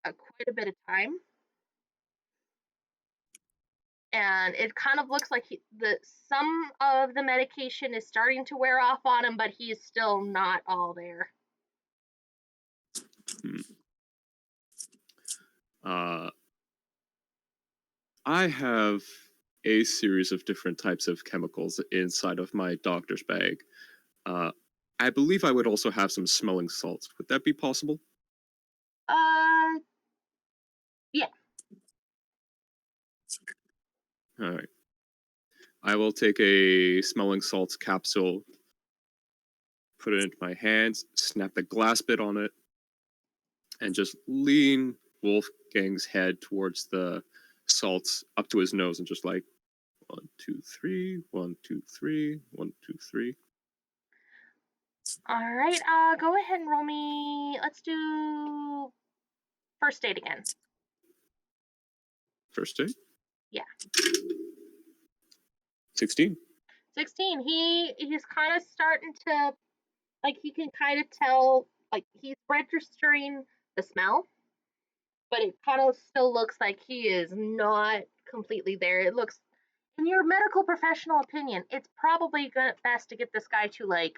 quite a bit of time. And it kind of looks like some of the medication is starting to wear off on him, but he's still not all there. I have a series of different types of chemicals inside of my doctor's bag. I believe I would also have some smelling salts. Would that be possible? Yeah. All right. I will take a smelling salts capsule, put it into my hands, snap the glass bit on it, and just lean Wolfgang's head towards the salts up to his nose and just like 1, 2, 3, 1, 2, 3, 1, 2, 3. All right. Go ahead and roll me. Let's do first aid again. First aid? Yeah. 16. 16. He's kind of starting to, he can kind of tell like he's registering the smell, but it kind of still looks like he is not completely there. It looks, in your medical professional opinion, it's probably best to get this guy to like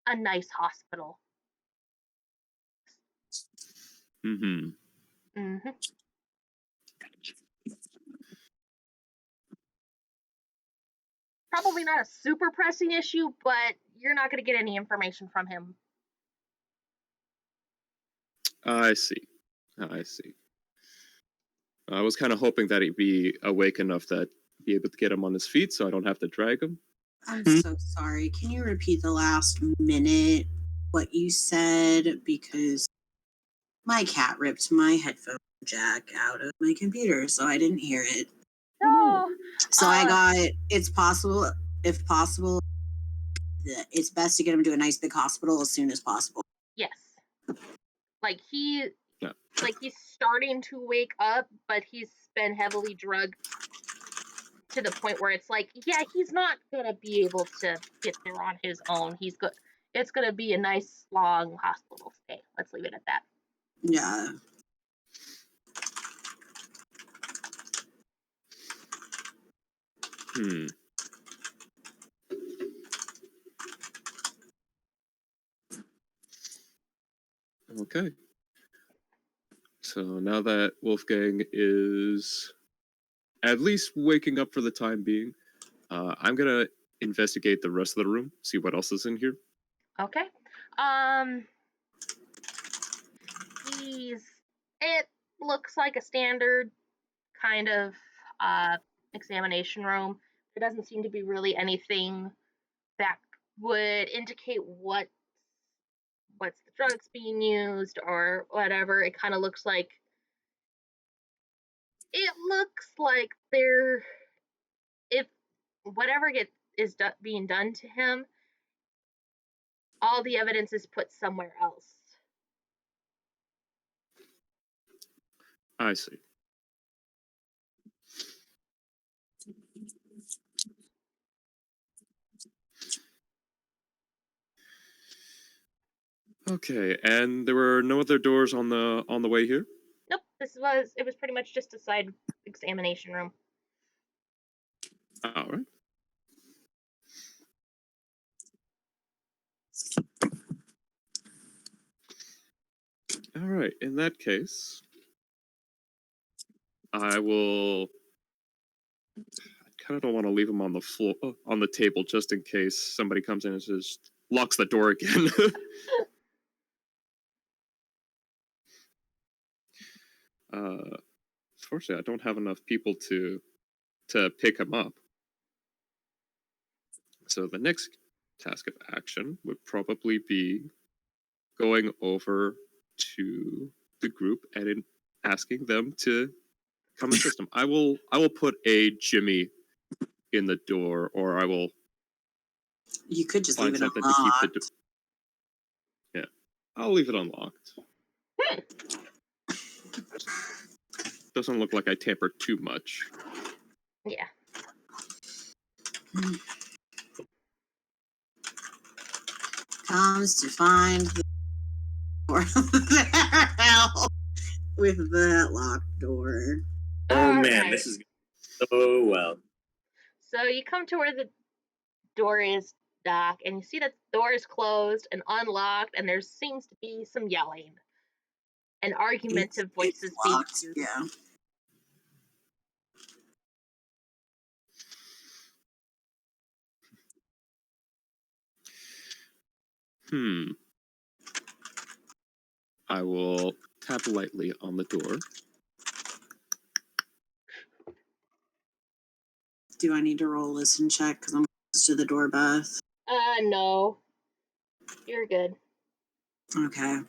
a nice hospital. Mm-hmm. Mm-hmm. Probably not a super pressing issue, but you're not going to get any information from him. I see. I was kind of hoping that he'd be awake enough that be able to get him on his feet so I don't have to drag him. I'm so sorry. Can you repeat the last minute what you said? Because my cat ripped my headphone jack out of my computer, so I didn't hear it. No. So I got, it's possible, if possible, it's best to get him to a nice big hospital as soon as possible. Yes. Like like he's starting to wake up, but he's been heavily drugged to the point where it's like, yeah, he's not gonna be able to get there on his own. It's gonna be a nice long hospital stay. Let's leave it at that. Yeah. Okay. So now that Wolfgang is at least waking up for the time being, I'm gonna investigate the rest of the room, see what else is in here. Okay. It looks like a standard kind of examination room. There doesn't seem to be really anything that would indicate what's the drugs being used or whatever. It kind of looks like there, if whatever is being done to him, all the evidence is put somewhere else. I see. Okay, and there were no other doors on the way here? Nope, it was pretty much just a side examination room. All right. All right, in that case, I kind of don't want to leave him on the floor, on the table, just in case somebody comes in and just locks the door again. Fortunately, I don't have enough people to pick him up. So the next task of action would probably be going over to the group and asking them to come assist him. I will put a Jimmy in the door, or I will. You could just find leave it something unlocked. to keep the door. Yeah, I'll leave it unlocked. Doesn't look like I tampered too much. Yeah. Comes to find the door with that locked door. Oh man, Alright. this is so well. So you come to where the door is, Doc, and you see that the door is closed and unlocked, and there seems to be some yelling and argumentative voices It's being locked, used. yeah. I will tap lightly on the door. Do I need to roll listen check because I'm close to the door, Beth? No. You're good. Okay.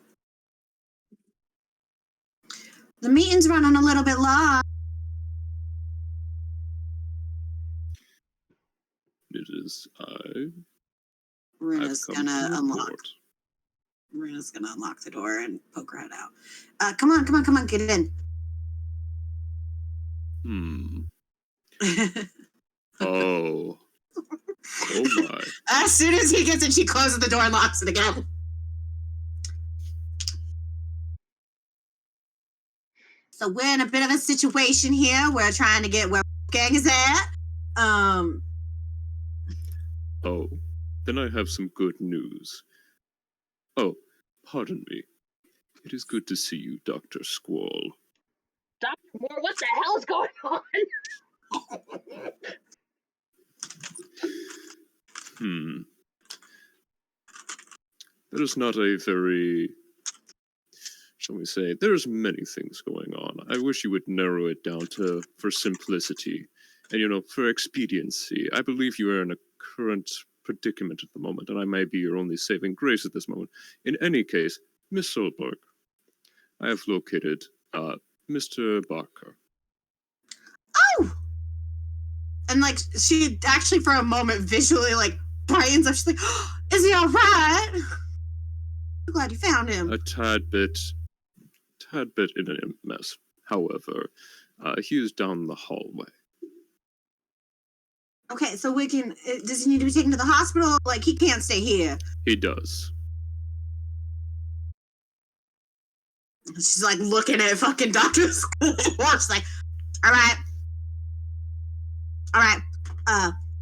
The meeting's running a little bit long. It is Runa's I've come gonna to unlock. report. Runa's gonna unlock the door and poke her head out. Come on, get in. Oh. Oh my. As soon as he gets in, she closes the door and locks it again. So we're in a bit of a situation here. We're trying to get where Wolfgang is at. Oh, then I have some good news. Oh, pardon me. It is good to see you, Dr. Squall. Dr. Moore, what the hell is going on? That is not a very, shall we say, there's many things going on. I wish you would narrow it down to, for simplicity, and, for expediency. I believe you are in a current predicament at the moment, and I may be your only saving grace at this moment. In any case, Miss Solberg, I have located, Mr. Barker. Oh! And, like, she actually, for a moment, visually, like, brightens up. She's like, oh, is he all right? I'm glad you found him. A tad bit in a mess. However, he is down the hallway. Okay, so we can, does he need to be taken to the hospital? Like, he can't stay here. He does. She's, like, looking at fucking Dr. School. She's like, all right.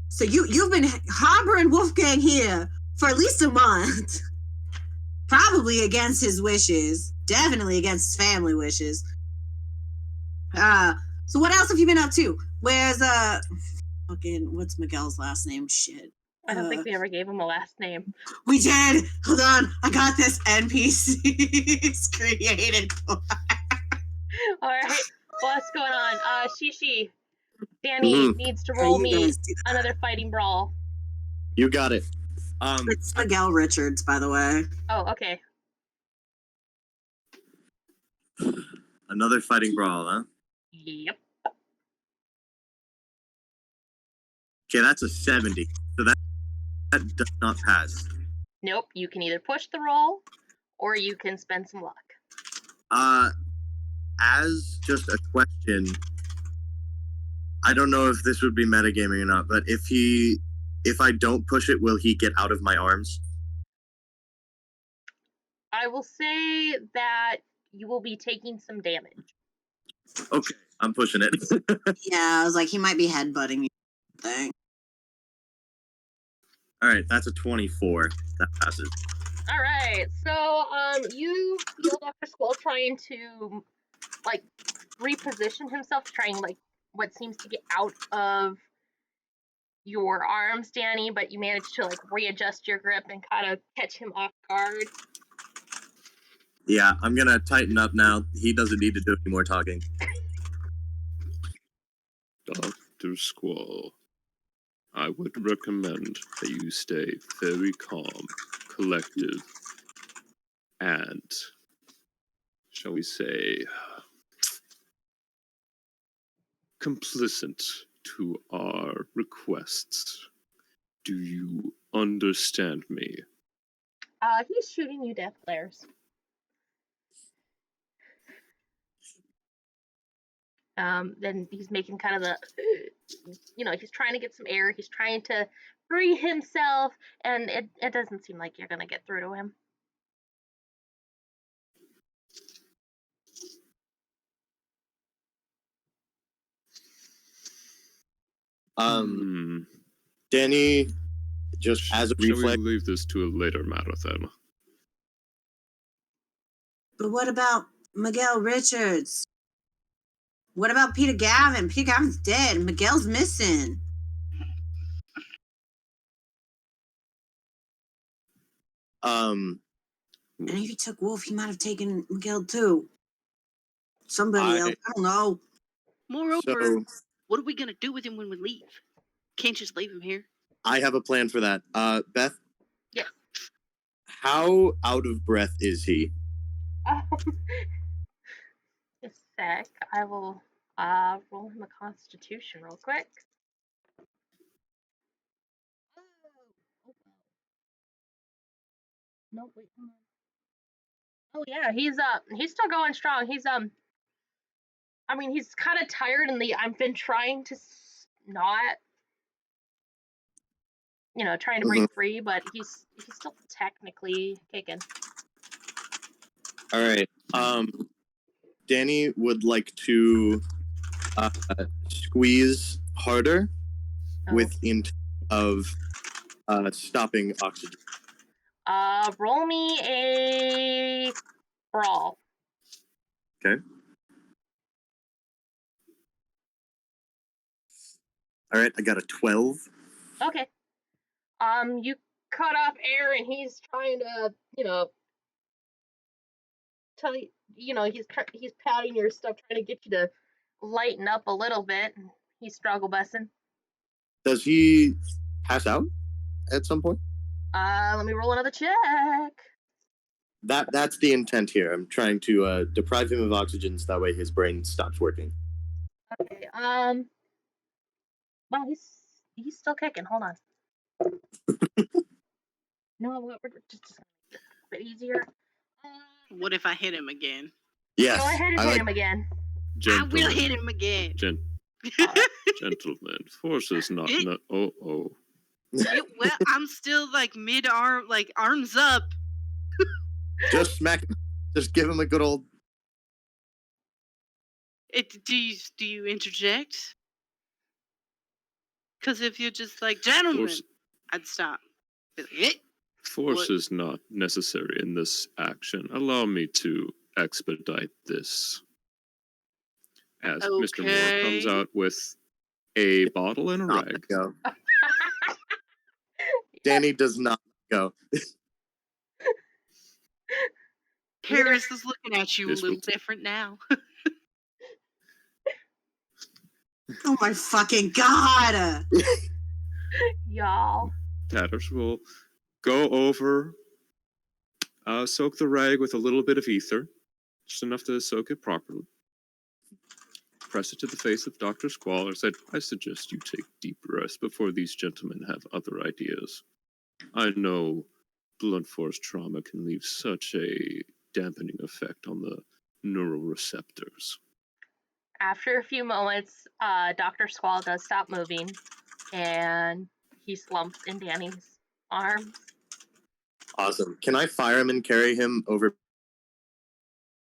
So you've been harboring Wolfgang here for at least a month. Probably against his wishes. Definitely against his family wishes. So what else have you been up to? Where's, what's Miguel's last name? Shit. I don't think we ever gave him a last name. We did! Hold on, I got this. NPCs created. Alright, what's going on? Shishi, Danny needs to roll me another fighting brawl. You got it. It's Miguel Richards, by the way. Oh, okay. Another fighting brawl, huh? Yep. Okay, that's a 70. So that does not pass. Nope, you can either push the roll, or you can spend some luck. As just a question, I don't know if this would be metagaming or not, but if I don't push it, will he get out of my arms? I will say that you will be taking some damage. Okay, I'm pushing it. Yeah, I was like, he might be headbutting you. Thing. All right, that's a 24. That passes. All right, so you feel Dr. Squall trying to like reposition himself, trying like what seems to get out of your arms, Danny, but you manage to like readjust your grip and kind of catch him off guard. Yeah, I'm gonna tighten up now. He doesn't need to do any more talking. Dr. Squall, I would recommend that you stay very calm, collective, and, shall we say, complicit to our requests. Do you understand me? He's shooting you death glares. Then he's making kind of the, he's trying to get some air. He's trying to free himself, and it doesn't seem like you're gonna get through to him. Danny, just as a reflex. Shall we leave this to a later matter then? But what about Miguel Richards? What about Peter Gavin? Peter Gavin's dead. Miguel's missing. And if he took Wolf, he might have taken Miguel too. Somebody else. I don't know. Moreover, what are we gonna do with him when we leave? Can't just leave him here. I have a plan for that. Beth? Yeah. How out of breath is he? Just a sec. I will roll him a constitution real quick. No, wait, hold on. Oh yeah, he's still going strong. He's he's kind of tired, and I've been trying to not, trying to break free, but he's still technically kicking. All right. Danny would like to squeeze harder with intent of stopping oxygen. Roll me a brawl. Okay. All right, I got a 12. Okay. You cut off air, and he's trying to, tell you, he's patting your stuff, trying to get you to lighten up a little bit. He's struggle bussing. Does he pass out at some point? Let me roll another check. That's the intent here. I'm trying to deprive him of oxygen so that way his brain stops working. Okay. Well, he's still kicking. Hold on. No, we're just a bit easier. What if I hit him again? Yes. Go ahead and hit him again. I will hit him again. Gentlemen, force is not. Well, I'm still like mid-arm, like arms up. Just smack him. Just give him a good old. Do you interject? Because if you're just like, gentlemen, I'd stop. Force is not necessary in this action. Allow me to expedite this. As Mr. Moore comes out with a bottle and a rag. Go. Danny does not go. Harris is looking at you a little different now. Oh my fucking god! Y'all. Tatters will go over, soak the rag with a little bit of ether, just enough to soak it properly. Press it to the face of Dr. Squall and said, I suggest you take deep breaths before these gentlemen have other ideas. I know blunt force trauma can leave such a dampening effect on the neural receptors. After a few moments, Dr. Squall does stop moving, and he slumps in Danny's arms. Awesome. Can I fire him and carry him over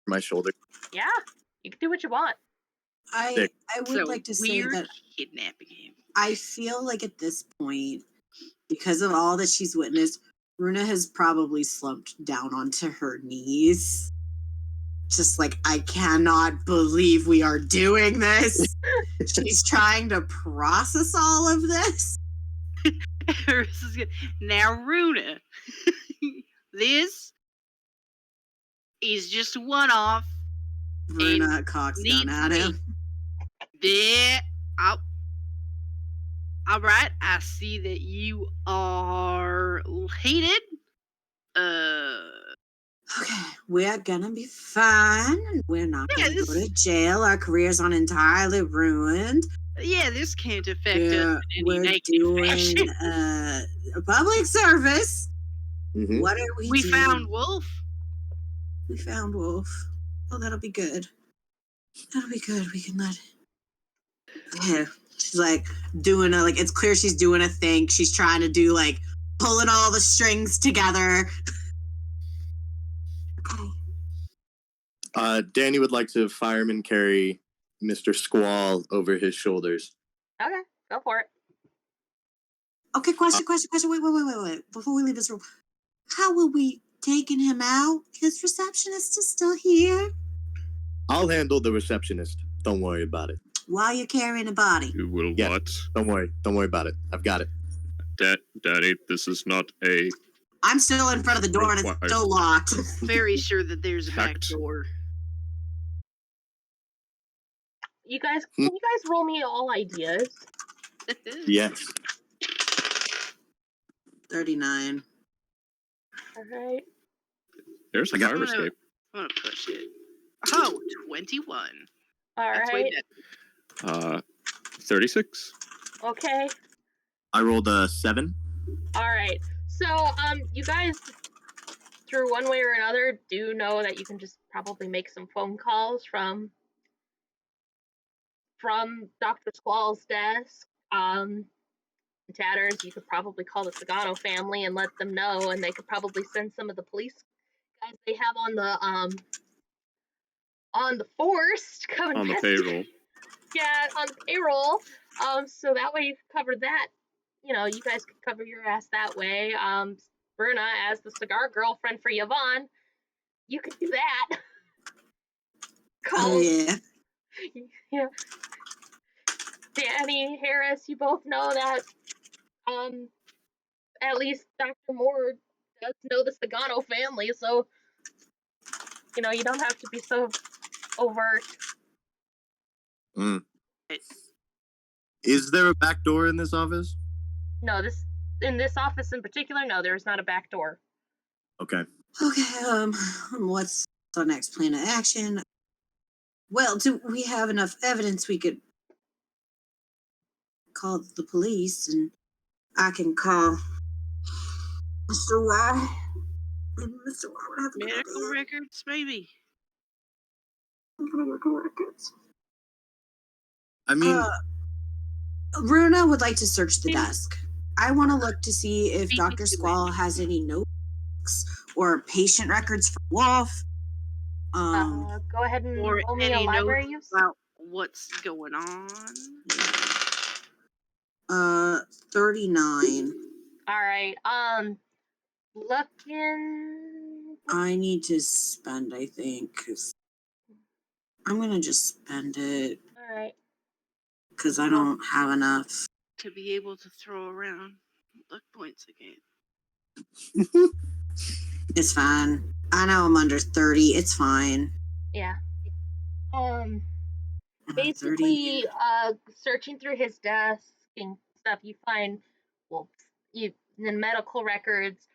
my shoulder? Yeah, you can do what you want. I would like to say that kidnapping him. I feel like at this point, because of all that she's witnessed, Runa has probably slumped down onto her knees. Just like, I cannot believe we are doing this. She's trying to process all of this. Now, Runa, this is just a one-off. Runa cocks down at him. All right, I see that you are heated. Okay, we're gonna be fine. We're not gonna go to jail. Our careers aren't entirely ruined. Yeah, this can't affect us in any we're doing a public service. Mm-hmm. What are we doing? We found Wolf. We found Wolf. Oh, that'll be good. That'll be good. We can let it. Yeah. She's like doing it's clear she's doing a thing. She's trying to do pulling all the strings together. Okay. Danny would like to fireman carry Mr. Squall over his shoulders. Okay, go for it. Okay, question. Wait. Before we leave this room, how will we taking him out? His receptionist is still here. I'll handle the receptionist. Don't worry about it. While you're carrying a body. You will what? Don't worry about it. I've got it. Daddy, this is not a... I'm still in front of the door and it's still locked. Very sure that there's a back door. Can you guys roll me all ideas? Yes. 39. All right. There's a fire escape. I'm gonna push it. Oh, 21. All That's right. 36. Okay. I rolled a 7. All right. So, you guys, through one way or another, do know that you can just probably make some phone calls from Dr. Squall's desk. Tatters, you could probably call the Sagano family and let them know, and they could probably send some of the police guys they have on on the force to come On the investigate. payroll. Yeah, on the payroll. So that way you can cover that. You know, you guys could cover your ass that way. Runa, as the cigar girlfriend for Yvonne, you could do that. Oh, Call, yeah. you know, Danny, Harris, you both know that, at least Dr. Moore does know the Sagano family, so, you know, you don't have to be so overt. Mm. Is there a back door in this office? No, in this office in particular, no, there's not a back door. Okay. Okay, what's the next plan of action? Well, do we have enough evidence we could call the police, and I can call Mr. Y? And Mr. Y would have a good Medical idea. records, maybe. Medical records. I mean, Runa would like to search the desk. I want to look to see if Beat me Dr. to Squall it. has any notes or patient records for Wolf. Go ahead and Or roll me a any library notes use. about what's going on. 39. Alright, looking. I need to spend, I think, 'cause I'm going to just spend it Alright. because I don't have enough. To be able to throw around luck points again. It's fine. I know I'm under 30. It's fine. Yeah. 30. Basically, searching through his desk and stuff, you find, well, you in medical records,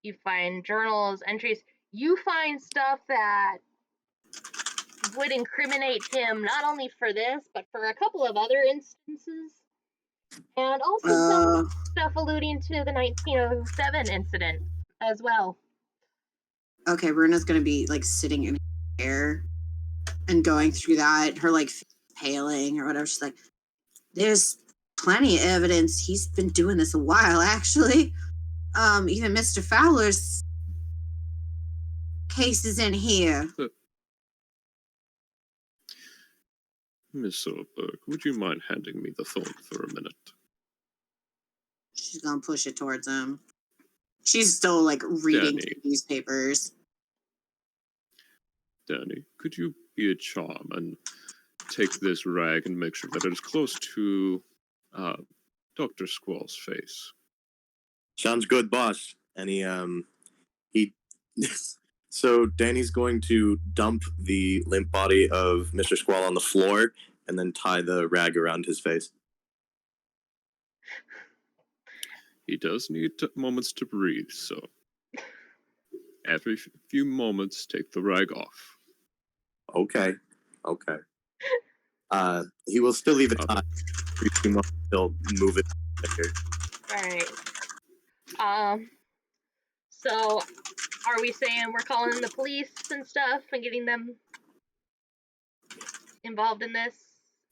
you find journals, entries, you find stuff that would incriminate him not only for this, but for a couple of other instances, and also some stuff alluding to the 1907 incident as well. Okay, Runa's going to be like sitting in her chair and going through that, her like paling or whatever. She's like, there's plenty of evidence. He's been doing this a while, actually. Even Mr. Fowler's case is in here. Miss Solberg, would you mind handing me the phone for a minute? She's gonna push it towards him. She's still like reading Danny. newspapers. Danny, could you be a charm and take this rag and make sure that it is close to Dr. Squall's face? sounds good, boss. And he so Danny's going to dump the limp body of Mr. Squall on the floor and then tie the rag around his face. He does need moments to breathe, so every few moments, take the rag off. Okay. He will still leave it tied. Every few moments he'll move it. Alright. So are we saying we're calling in the police and stuff and getting them involved in this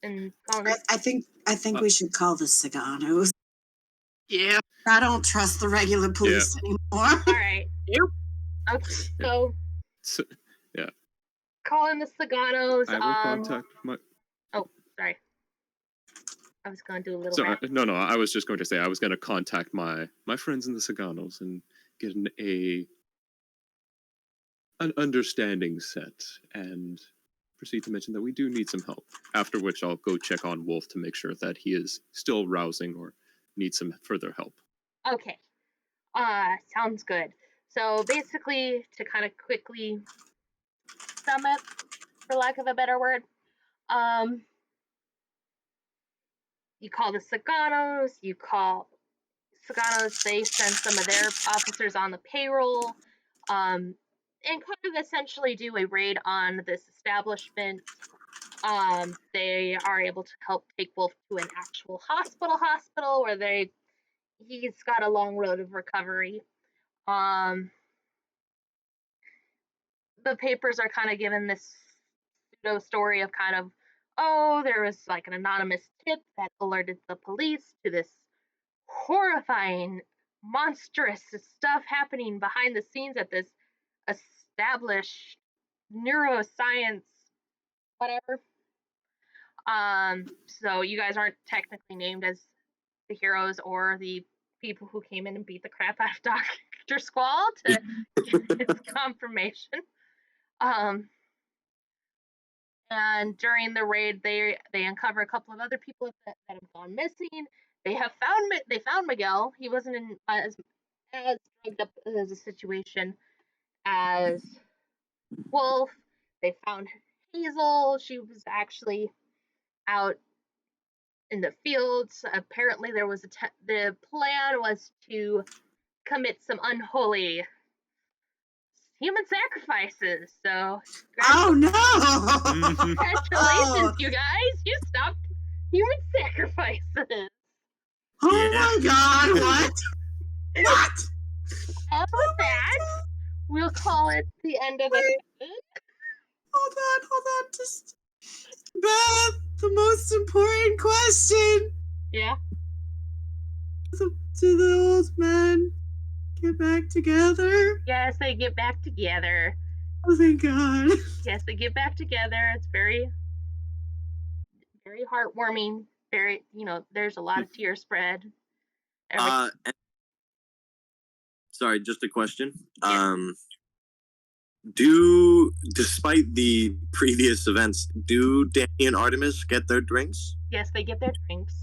and calling them? I think we should call the Saganos. Yeah. I don't trust the regular police anymore. Alright. Yep. Okay, so Yeah. calling the Saganos. I will contact my. Oh, sorry. I was gonna do a little. So, no. I was just going to say I was going to contact my friends in the Saganos and get an understanding set and proceed to mention that we do need some help. After which I'll go check on Wolf to make sure that he is still rousing or needs some further help. Okay. Sounds good. So basically, to kind of quickly sum it, for lack of a better word, you call the Saganos, they send some of their officers on the payroll, and kind of essentially do a raid on this establishment. They are able to help take Wolf to an actual hospital where he's got a long road of recovery. The papers are kind of given this pseudo story of kind of, oh, there was like an anonymous tip that alerted the police to this horrifying, monstrous stuff happening behind the scenes at this established neuroscience whatever. So you guys aren't technically named as the heroes or the people who came in and beat the crap out of Dr. Squall to get his confirmation. And during the raid, they uncover a couple of other people that have gone missing. They found Miguel. He wasn't in as drugged up as a situation as Wolf. They found Hazel. She was actually out in the fields. Apparently, there was the plan was to commit some unholy human sacrifices. So, Oh no! congratulations, you guys! You stopped human sacrifices. Oh my god! What? What? And with that, we'll call it the end of it. Hold on. Just Beth, the most important question. Yeah. Do the old men get back together? Yes, they get back together. Oh thank God. Yes, they get back together. It's very, very heartwarming. Very, there's a lot of tears spread. Sorry, just a question. Yeah. Despite the previous events, do Danny and Artemis get their drinks? Yes, they get their drinks.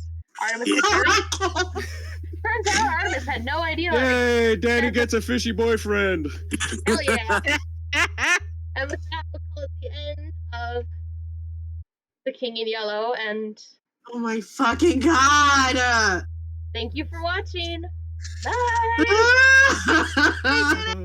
Artemis turns out Artemis had no idea. Yay! Danny gets a fishy boyfriend. Hell yeah. And with that, we'll call it the end of The King in Yellow, and Oh my fucking God. thank you for watching. Bye! Ah!